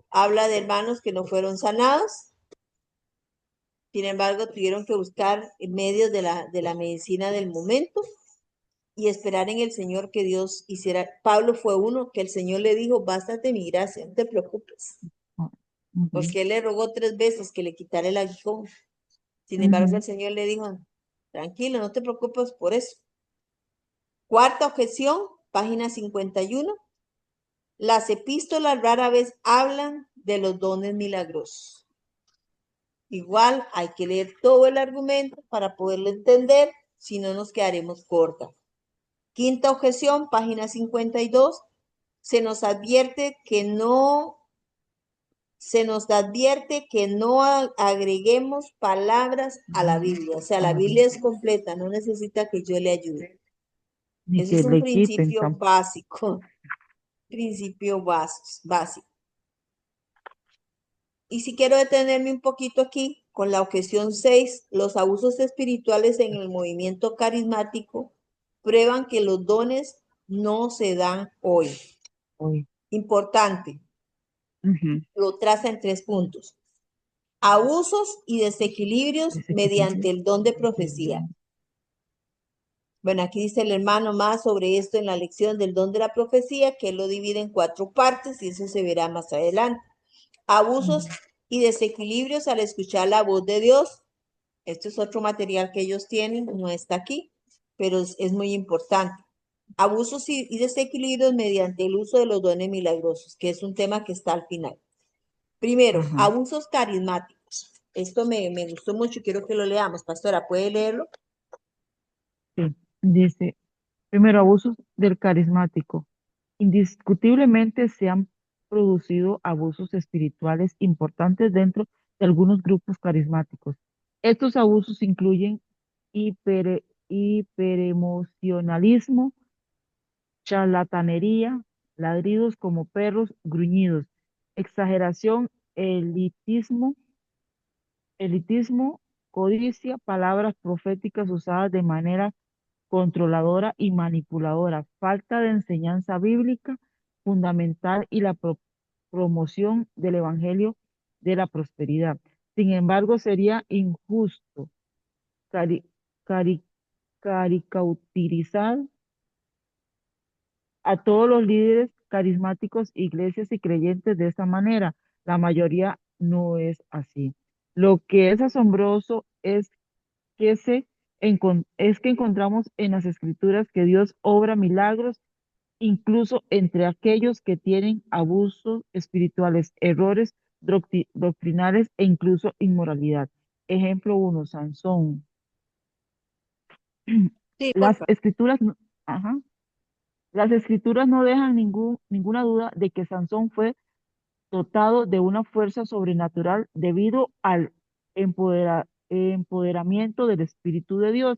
Habla de hermanos que no fueron sanados. Sin embargo, tuvieron que buscar medios de la medicina del momento y esperar en el Señor que Dios hiciera. Pablo fue uno que el Señor le dijo, bástate mi gracia, no te preocupes, Ah, ujú, porque él le rogó 3 veces que le quitara el aguijón. Sin embargo, el ujú, Señor le dijo, tranquilo, no te preocupes por eso. Cuarta objeción, página 51. Las epístolas rara vez hablan de los dones milagrosos. Igual hay que leer todo el argumento para poderlo entender, si no nos quedaremos cortas. Quinta objeción, página 52. Se nos advierte que no agreguemos palabras a la Biblia. O sea, a la la Biblia vez. es completa, no necesita que yo le ayude. Ni Ese que es un le quiten principio tampoco. básico, principio básico. Y si quiero detenerme un poquito aquí con la objeción 6, los abusos espirituales en el movimiento carismático prueban que los dones no se dan hoy. Hoy. Importante, Ujú. lo traza en 3 puntos. Abusos y desequilibrios mediante Desequilibrio. el don de profecía. Bueno, aquí dice el hermano más sobre esto en la lección del don de la profecía, que él lo divide en 4 partes y eso se verá más adelante. Abusos Ujú. y desequilibrios al escuchar la voz de Dios. Este es otro material que ellos tienen, no está aquí, pero es muy importante. Abusos y desequilibrios mediante el uso de los dones milagrosos, que es un tema que está al final. Primero, Ajá, abusos carismáticos. Esto me gustó mucho, quiero que lo leamos. Pastora, ¿puede leerlo? sí. Dice, primero, abusos del carismático. Indiscutiblemente se han producido abusos espirituales importantes dentro de algunos grupos carismáticos. Estos abusos incluyen hiperemocionalismo, charlatanería, ladridos como perros, gruñidos, exageración, elitismo, codicia, palabras proféticas usadas de manera controladora y manipuladora, falta de enseñanza bíblica fundamental y la promoción del evangelio de la prosperidad. Sin embargo, sería injusto cari- cari- caricaturizar a todos los líderes carismáticos, iglesias y creyentes de esta manera. La mayoría no es así. Lo que es asombroso es que encontramos en las escrituras que Dios obra milagros incluso entre aquellos que tienen abusos espirituales, errores doctrinales e incluso inmoralidad. Ejemplo uno, Sansón. Sí, Las porfa. escrituras, ajá, las escrituras no dejan ninguna duda de que Sansón fue dotado de una fuerza sobrenatural debido al empoderamiento del Espíritu de Dios.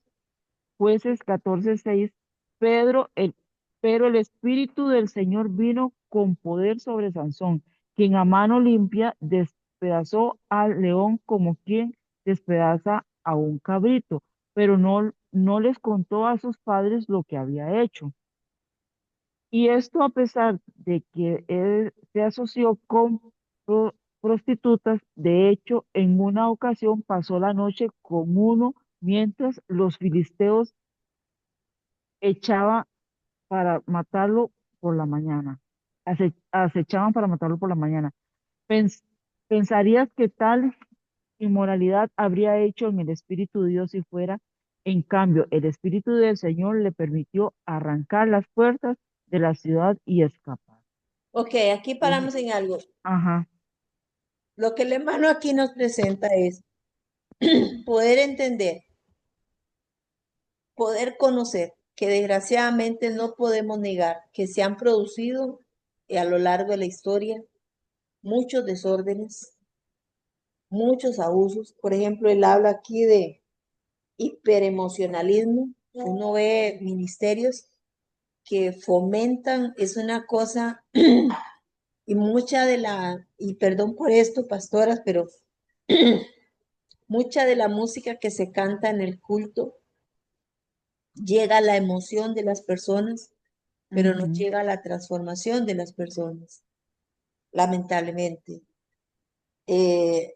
Jueces 14:6, Pedro, el, pero el Espíritu del Señor vino con poder sobre Sansón, quien a mano limpia despedazó al león como quien despedaza a un cabrito, pero no les contó a sus padres lo que había hecho. Y esto a pesar de que él se asoció con prostitutas, de hecho, en una ocasión pasó la noche con uno mientras los filisteos echaban para matarlo por la mañana. Acechaban para matarlo por la mañana. Pens- ¿Pensarías que tal inmoralidad habría hecho en el Espíritu de Dios si fuera? En cambio, el Espíritu del Señor le permitió arrancar las puertas de la ciudad y escapar. Ok, aquí Dije, paramos en algo. ajá, Lo que el hermano aquí nos presenta es poder entender, poder conocer, que desgraciadamente no podemos negar que se han producido a lo largo de la historia muchos desórdenes, muchos abusos. Por ejemplo, él habla aquí de hiperemocionalismo. Uno ve ministerios que fomentan, es una cosa, y y perdón por esto, pastoras, pero mucha de la música que se canta en el culto llega a la emoción de las personas, pero no ujú, llega a la transformación de las personas, lamentablemente. Eh,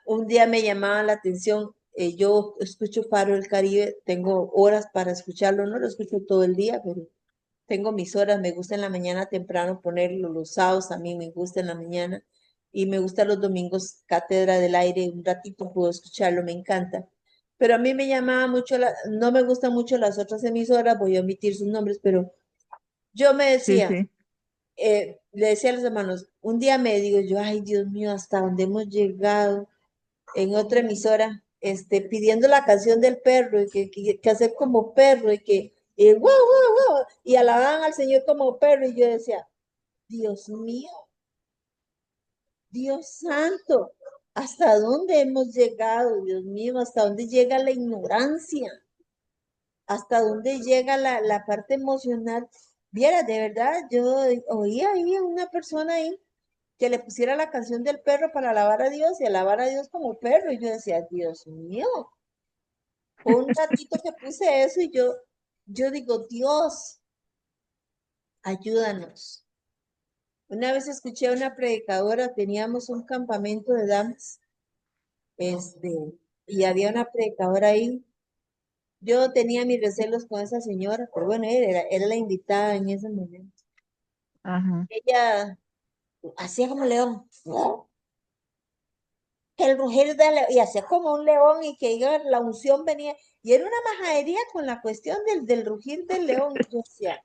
Un día me llamaba la atención, yo escucho Faro del Caribe, tengo horas para escucharlo, no lo escucho todo el día, pero tengo mis horas, me gusta en la mañana temprano ponerlo, los sábados a mí me gusta en la mañana y me gusta los domingos Cátedra del Aire, un ratito puedo escucharlo, me encanta. Pero a mí me llamaba mucho, no me gustan mucho las otras emisoras, voy a omitir sus nombres, pero yo me Sí, decía, sí. le decía a los hermanos, un día me digo yo, ay Dios mío, hasta dónde hemos llegado en otra emisora, pidiendo la canción del perro y que hacer como perro y que wow, wow, wow, y alababan al Señor como perro y yo decía, Dios mío, Dios santo, ¿hasta dónde hemos llegado, Dios mío? ¿Hasta dónde llega la ignorancia? ¿Hasta dónde llega la parte emocional? Viera, de verdad, yo oía ahí a una persona ahí que le pusiera la canción del perro para alabar a Dios y alabar a Dios como perro. Y yo decía, Dios mío, un ratito que puse eso y yo digo, Dios, ayúdanos. Una vez escuché a una predicadora, teníamos un campamento de damas, y había una predicadora ahí. Yo tenía mis recelos con esa señora, pero bueno, era la invitada en ese momento. Ajá. Ella hacía como león, que el rugir de y hacía como un león y que la unción venía, y era una majadería con la cuestión del rugir del león. Yo decía,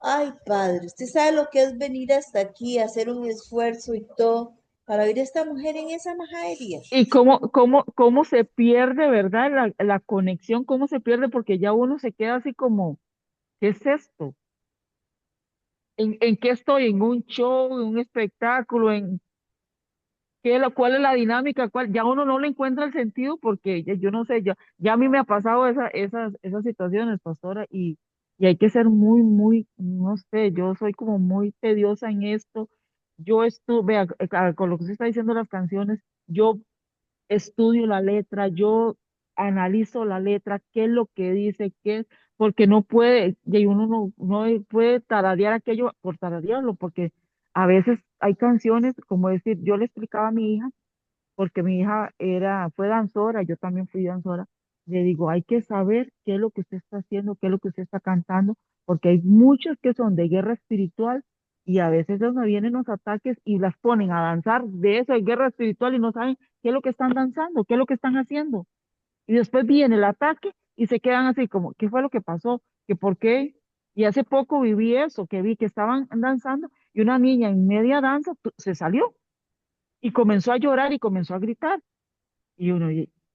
ay, padre, usted sabe lo que es venir hasta aquí, hacer un esfuerzo y todo, para ver a esta mujer en esa majadería. Y cómo se pierde, ¿verdad? La conexión, cómo se pierde, porque ya uno se queda así como, ¿qué es esto? ¿En qué estoy? ¿En un show, en un espectáculo? ¿Cuál es la dinámica? Ya uno no le encuentra el sentido porque yo no sé, ya a mí me ha pasado esas situaciones, pastora, y hay que ser muy, no sé, yo soy como muy tediosa en esto. Yo estuve, con lo que usted está diciendo las canciones, yo estudio la letra, yo analizo la letra, qué es lo que dice, qué es, porque no puede, y uno no puede tararear aquello por tararearlo, porque a veces hay canciones, como decir, yo le explicaba a mi hija, porque mi hija fue danzora, yo también fui danzora, le digo, hay que saber qué es lo que usted está haciendo, qué es lo que usted está cantando, porque hay muchas que son de guerra espiritual y a veces donde vienen los ataques y las ponen a danzar de eso, de guerra espiritual y no saben qué es lo que están danzando, qué es lo que están haciendo. Y después viene el ataque y se quedan así como, ¿qué fue lo que pasó? ¿Qué por qué? Y hace poco viví eso, que vi que estaban danzando y una niña en media danza se salió y comenzó a llorar y comenzó a gritar. Y uno,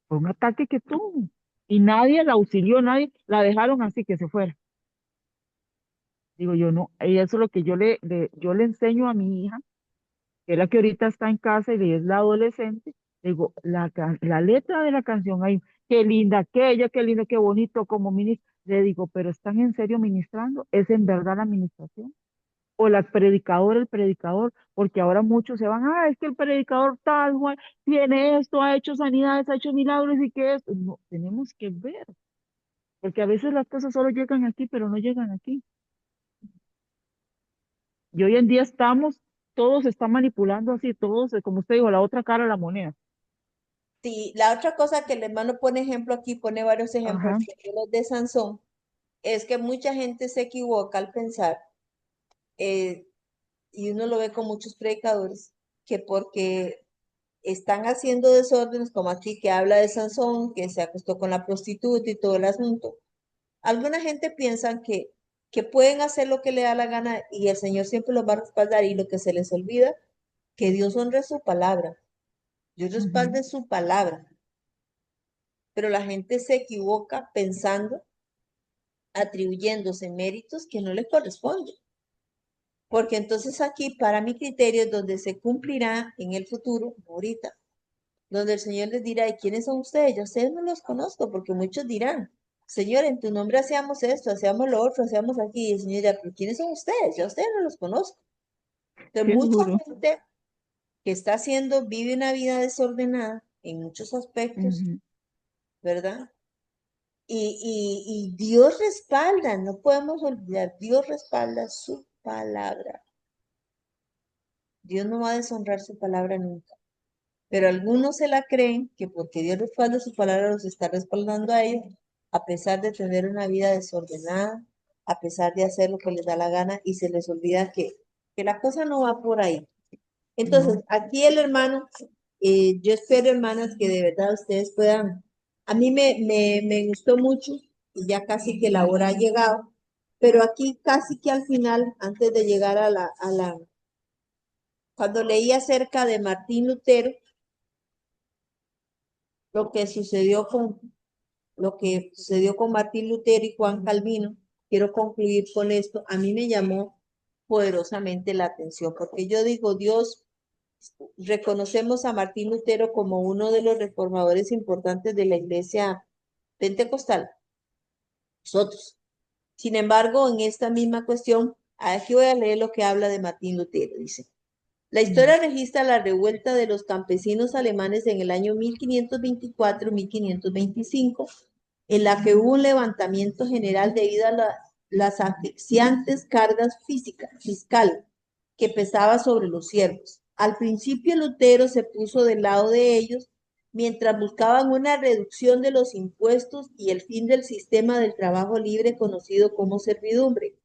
fue un ataque que tuvo. Y nadie la auxilió, nadie, la dejaron así que se fuera. Digo yo, no, y eso es lo que yo le enseño a mi hija, que es la que ahorita está en casa y es la adolescente. Digo, la letra de la canción, ay, qué linda aquella, qué lindo, qué bonito, como ministra. Le digo, pero ¿están en serio ministrando? ¿Es en verdad la administración? O la predicadora, el predicador, porque ahora muchos se van, es que el predicador tal, Juan, tiene esto, ha hecho sanidades, ha hecho milagros y que esto. No, tenemos que ver, porque a veces las cosas solo llegan aquí, pero no llegan aquí. Y hoy en día todos se están manipulando así, todos, como usted dijo, la otra cara de la moneda. Sí, la otra cosa que el hermano pone ejemplo aquí, pone varios ejemplos, Ajá, que los de Sansón, es que mucha gente se equivoca al pensar, eh, y uno lo ve con muchos predicadores, que porque están haciendo desórdenes, como aquí que habla de Sansón, que se acostó con la prostituta y todo el asunto, alguna gente piensa que pueden hacer lo que le da la gana y el Señor siempre los va a respaldar y lo que se les olvida, que Dios honre su palabra, Dios ujú. respalde su palabra, pero la gente se equivoca pensando, atribuyéndose méritos que no le corresponden. Porque entonces aquí, para mi criterio, es donde se cumplirá en el futuro, no ahorita, donde el Señor les dirá, ¿y quiénes son ustedes? Yo a ustedes no los conozco, porque muchos dirán, Señor, en tu nombre hacíamos esto, hacíamos lo otro, hacíamos aquí, y el Señor dirá, ¿pero quiénes son ustedes? Yo a ustedes no los conozco. Entonces, Qué mucha duro. gente que está haciendo, vive una vida desordenada en muchos aspectos, Ujú. ¿verdad? Y Dios respalda, no podemos olvidar, Dios respalda su palabra. Dios no va a deshonrar su palabra nunca. pero algunos se la creen que porque Dios respalda su palabra los está respaldando a ellos, a pesar de tener una vida desordenada, a pesar de hacer lo que les da la gana y se les olvida que la cosa no va por ahí. Entonces, No. aquí el hermano, yo espero, hermanas, que de verdad ustedes puedan, a mí me gustó mucho y ya casi que la hora ha llegado, pero aquí casi que al final, antes de llegar cuando leí acerca de Martín Lutero, lo que sucedió con, lo que sucedió con Martín Lutero y Juan Calvino, quiero concluir con esto, a mí me llamó poderosamente la atención, porque yo digo, Dios, reconocemos a Martín Lutero como uno de los reformadores importantes de la iglesia pentecostal, nosotros. Sin embargo, en esta misma cuestión, aquí voy a leer lo que habla de Martín Lutero, dice. La historia registra la revuelta de los campesinos alemanes en el año 1524-1525, en la que hubo un levantamiento general debido a las asfixiantes cargas fiscales que pesaba sobre los siervos. Al principio Lutero se puso del lado de ellos mientras buscaban una reducción de los impuestos y el fin del sistema del trabajo libre conocido como servidumbre.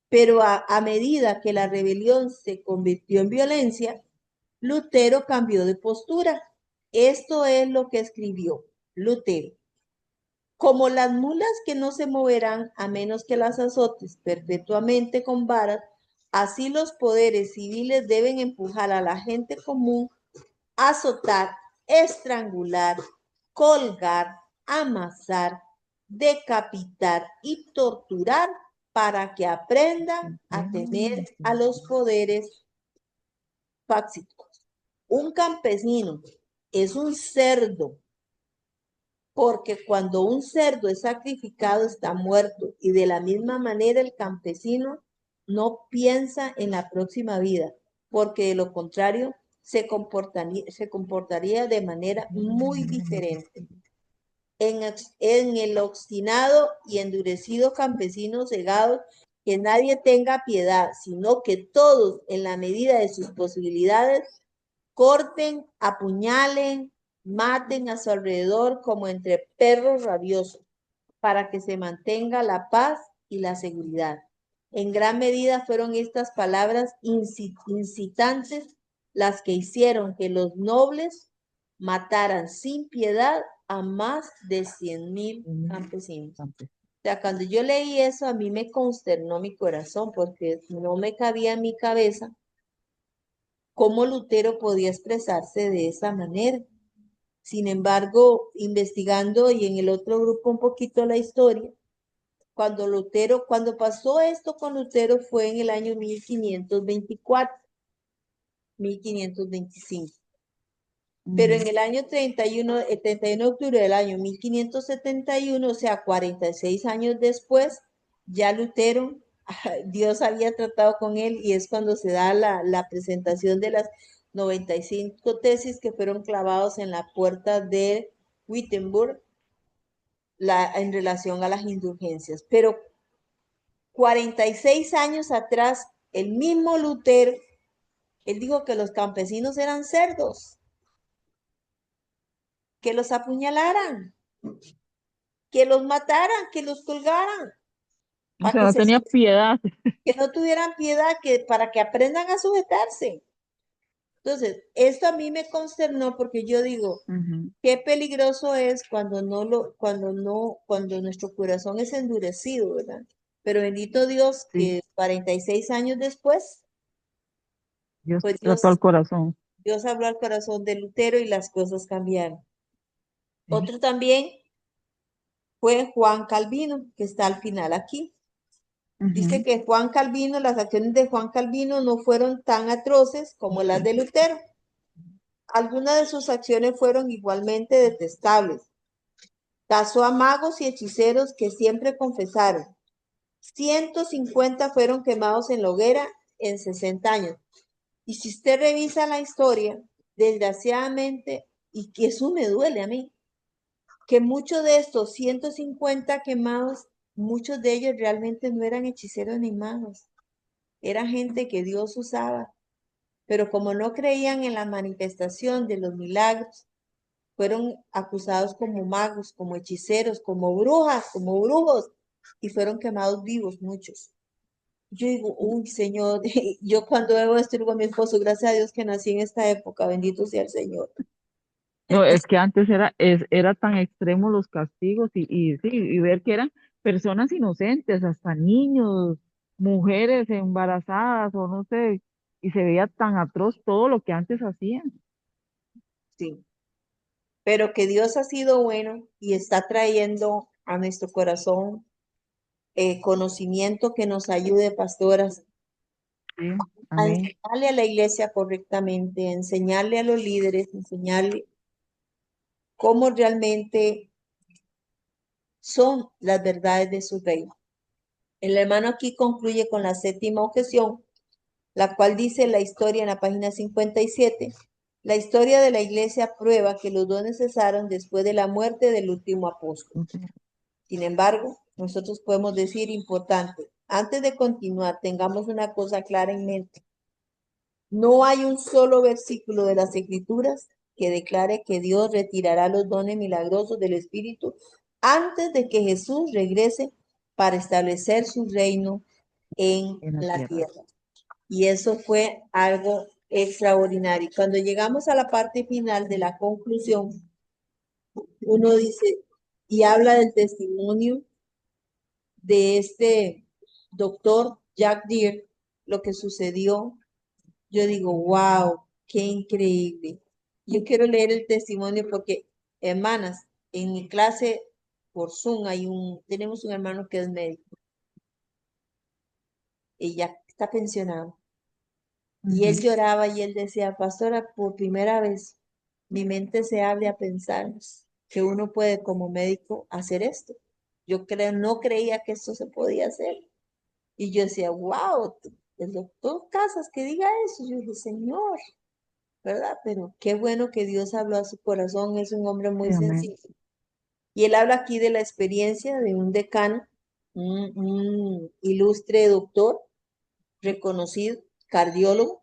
Pero a medida que la rebelión se convirtió en violencia, Lutero cambió de postura. Esto es lo que escribió Lutero. Como las mulas que no se moverán a menos que las azotes perpetuamente con varas, así los poderes civiles deben empujar a la gente común a azotar, estrangular, colgar, amasar, decapitar y torturar para que aprendan a temer a los poderes fácticos. Un campesino es un cerdo porque cuando un cerdo es sacrificado está muerto y de la misma manera el campesino no piensa en la próxima vida, porque de lo contrario se comportaría de manera muy diferente. En el obstinado y endurecido campesino cegado, que nadie tenga piedad, sino que todos en la medida de sus posibilidades corten, apuñalen, maten a su alrededor como entre perros rabiosos, para que se mantenga la paz y la seguridad. En gran medida fueron estas palabras incitantes las que hicieron que los nobles mataran sin piedad a más de 100,000 campesinos. O sea, cuando yo leí eso, a mí me consternó mi corazón porque no me cabía en mi cabeza cómo Lutero podía expresarse de esa manera. Sin embargo, investigando y en el otro grupo un poquito la historia, cuando pasó esto con Lutero fue en el año 1524, 1525. Pero en el año 31, el 31 de octubre del año 1571, o sea, 46 años después, ya Lutero, Dios había tratado con él y es cuando se da la presentación de las 95 tesis que fueron clavados en la puerta de Wittenberg en relación a las indulgencias. Pero 46 años atrás, el mismo Lutero, él dijo que los campesinos eran cerdos, que los apuñalaran, que los mataran, que los colgaran, O para sea, no tenía piedad. que no tuvieran piedad, para que aprendan a sujetarse. Entonces, esto a mí me consternó porque yo digo, Ujú. qué peligroso es cuando nuestro corazón es endurecido, ¿verdad? Pero bendito Dios Sí, que 46 años después, Dios pues trató al corazón. Dios habló al corazón de Lutero y las cosas cambiaron. Sí. Otro también fue Juan Calvino, que está al final aquí. Dice Ujú. que Juan Calvino, las acciones de Juan Calvino no fueron tan atroces como las de Lutero. Algunas de sus acciones fueron igualmente detestables. Casó a magos y hechiceros que siempre confesaron. 150 fueron quemados en la hoguera en 60 años. Y si usted revisa la historia, desgraciadamente, y que eso me duele a mí, que muchos de estos 150 quemados, muchos de ellos realmente no eran hechiceros ni magos, era gente que Dios usaba pero como no creían en la manifestación de los milagros, fueron acusados como magos, como hechiceros, como brujas, como brujos, y fueron quemados vivos muchos. Yo digo, uy, Señor, yo cuando veo esto digo a mi esposo, gracias a Dios que nací en esta época, bendito sea el Señor. No, es que antes era tan extremo los castigos y sí, y ver que eran personas inocentes, hasta niños, mujeres embarazadas o no sé, y se veía tan atroz todo lo que antes hacían. Sí, pero que Dios ha sido bueno y está trayendo a nuestro corazón conocimiento que nos ayude, pastoras, Sí, a amén. enseñarle a la iglesia correctamente, a enseñarle a los líderes, enseñarle cómo realmente son las verdades de su reino. El hermano aquí concluye con la séptima objeción, la cual dice la historia en la página 57. La historia de la iglesia prueba que los dones cesaron después de la muerte del último apóstol. Sin embargo, nosotros podemos decir importante, antes de continuar, tengamos una cosa clara en mente. No hay un solo versículo de las Escrituras que declare que Dios retirará los dones milagrosos del Espíritu antes de que Jesús regrese para establecer su reino en En la la tierra. tierra. Y eso fue algo extraordinario. Cuando llegamos a la parte final de la conclusión, uno dice y habla del testimonio de este doctor Jack Deere, lo que sucedió. Yo digo, wow, qué increíble. Yo quiero leer el testimonio porque, hermanas, en mi clase por Zoom tenemos un hermano que es médico y ya está pensionado. Y él Ujú. lloraba y él decía, pastora, por primera vez mi mente se abre a pensar que uno puede como médico hacer esto. Yo no creía que esto se podía hacer. Y yo decía, wow, el doctor Casas que diga eso. Yo dije, Señor, ¿verdad? Pero qué bueno que Dios habló a su corazón, es un hombre Sí, muy amén. sencillo. Y él habla aquí de la experiencia de un decano, un ilustre doctor, reconocido, cardiólogo.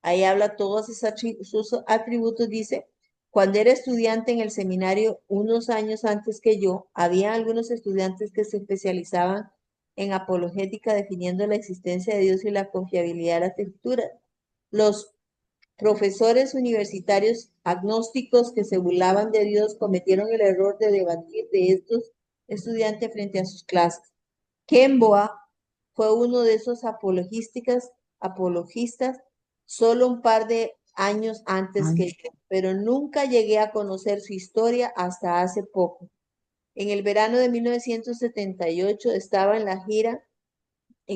Ahí habla todos sus atributos, dice, cuando era estudiante en el seminario, unos años antes que yo, había algunos estudiantes que se especializaban en apologética, definiendo la existencia de Dios y la confiabilidad de las escrituras. Los profesores universitarios agnósticos que se burlaban de Dios cometieron el error de debatir de estos estudiantes frente a sus clases. Kemboa fue uno de esos apologistas solo un par de años antes Ay, que yo, pero nunca llegué a conocer su historia hasta hace poco. En el verano de 1978 estaba en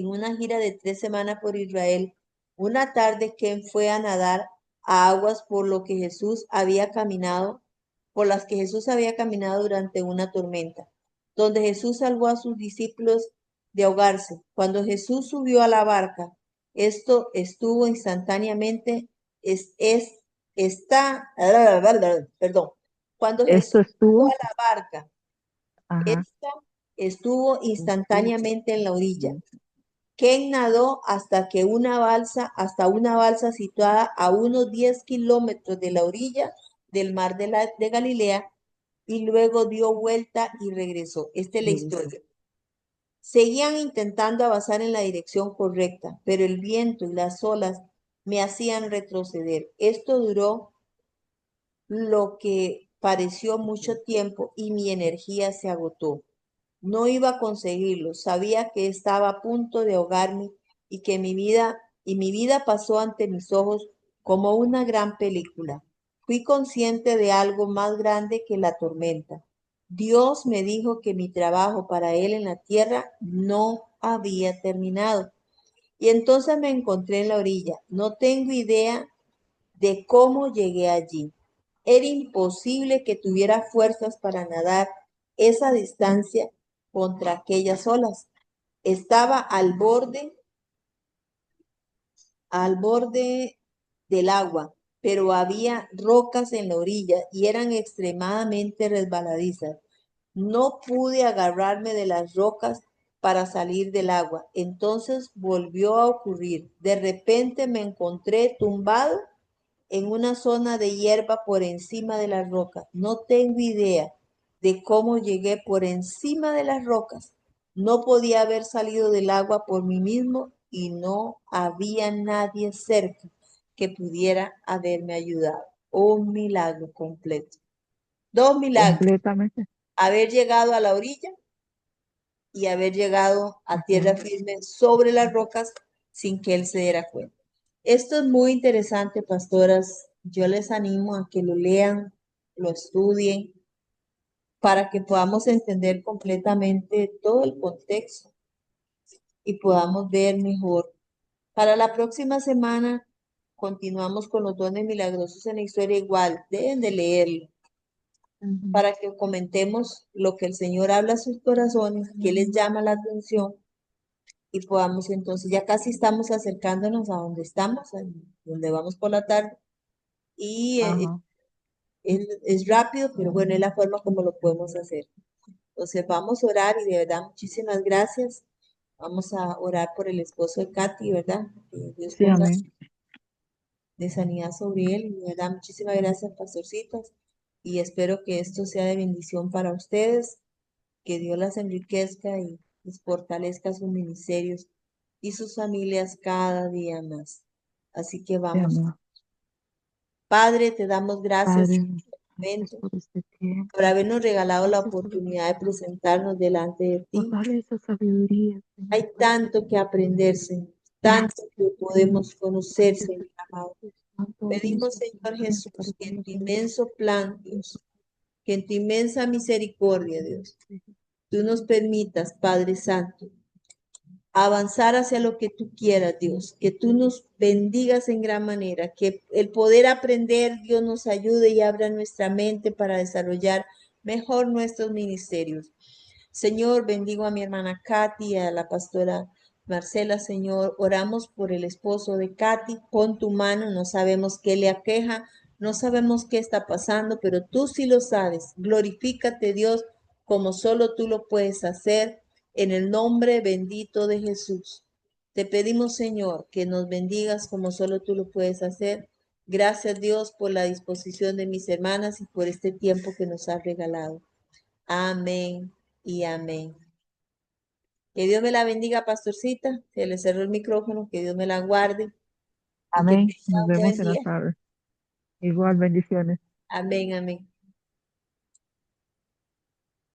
una gira de 3 semanas por Israel. Una tarde Ken fue a nadar a aguas por las que Jesús había caminado durante una tormenta, donde Jesús salvó a sus discípulos de ahogarse. Cuando Jesús subió a la barca, esto estuvo instantáneamente, perdón, cuando esto Jesús subió estuvo, a la barca, ajá, esta estuvo estuvo, instantáneamente en la orilla. Ken nadó hasta una balsa situada a unos 10 kilómetros de la orilla del mar de Galilea y luego dio vuelta y regresó. Esta es la historia. Seguían intentando avanzar en la dirección correcta, pero el viento y las olas me hacían retroceder. Esto duró lo que pareció mucho tiempo y mi energía se agotó. No iba a conseguirlo. Sabía que estaba a punto de ahogarme y que mi vida pasó ante mis ojos como una gran película. Fui consciente de algo más grande que la tormenta. Dios me dijo que mi trabajo para Él en la tierra no había terminado. Y entonces me encontré en la orilla. No tengo idea de cómo llegué allí. Era imposible que tuviera fuerzas para nadar esa distancia contra aquellas olas. Estaba al borde del agua, pero había rocas en la orilla y eran extremadamente resbaladizas. No pude agarrarme de las rocas para salir del agua. Entonces volvió a ocurrir. De repente me encontré tumbado en una zona de hierba por encima de las rocas. No tengo idea de cómo llegué por encima de las rocas. No podía haber salido del agua por mí mismo y no había nadie cerca que pudiera haberme ayudado. Un milagro completo. Dos milagros. completamente. Haber llegado a la orilla y haber llegado a tierra Ujú, firme sobre las rocas sin que él se diera cuenta. Esto es muy interesante, pastoras. Yo les animo a que lo lean, lo estudien, para que podamos entender completamente todo el contexto y podamos ver mejor. Para la próxima semana continuamos con los dones milagrosos en la historia igual. Deben de leerlo ujú. para que comentemos lo que el Señor habla a sus corazones, que les llama la atención y podamos entonces, ya casi estamos acercándonos a donde estamos, a donde vamos por la tarde, y Ajá, es rápido, pero bueno, es la forma como lo podemos hacer. Entonces vamos a orar y de verdad muchísimas gracias. Vamos a orar por el esposo de Katy, ¿verdad? Que Dios sí, ponga amén. de sanidad sobre él. Y de verdad muchísimas gracias, pastorcitas. Y espero que esto sea de bendición para ustedes, que Dios las enriquezca y les fortalezca sus ministerios y sus familias cada día más. Así que Sí, vamos. amén. Padre, te damos gracias Padre, por este gracias momento, por este tiempo. por habernos regalado la Gracias por, oportunidad de presentarnos delante de por ti. darle esa sabiduría, Señor, Hay para que tanto que aprender, Señor, tanto gracias, que podemos conocer, gracias, Señor amado. Espíritu Santo, abre Pedimos, nuestro Señor entendimiento para Jesús, que en poder tu entender inmenso plan, tu Dios, que en tu inmensa misericordia, Dios, propósito. tú nos permitas, Padre Santo, avanzar hacia lo que tú quieras, Dios, que tú nos bendigas en gran manera, que el poder aprender, Dios, nos ayude y abra nuestra mente para desarrollar mejor nuestros ministerios. Señor, bendigo a mi hermana Katy, a la pastora Marcela, Señor, oramos por el esposo de Katy, pon tu mano, no sabemos qué le aqueja, no sabemos qué está pasando, pero tú sí lo sabes. Glorifícate, Dios, como solo tú lo puedes hacer en el nombre bendito de Jesús. Te pedimos, Señor, que nos bendigas como solo tú lo puedes hacer. Gracias, Dios, por la disposición de mis hermanas y por este tiempo que nos has regalado. Amén y amén. Que Dios me la bendiga, pastorcita. Se le cerró el micrófono, que Dios me la guarde y que Amén. tenga Nos un vemos buen en la día. tarde. Igual, bendiciones. Amén, amén.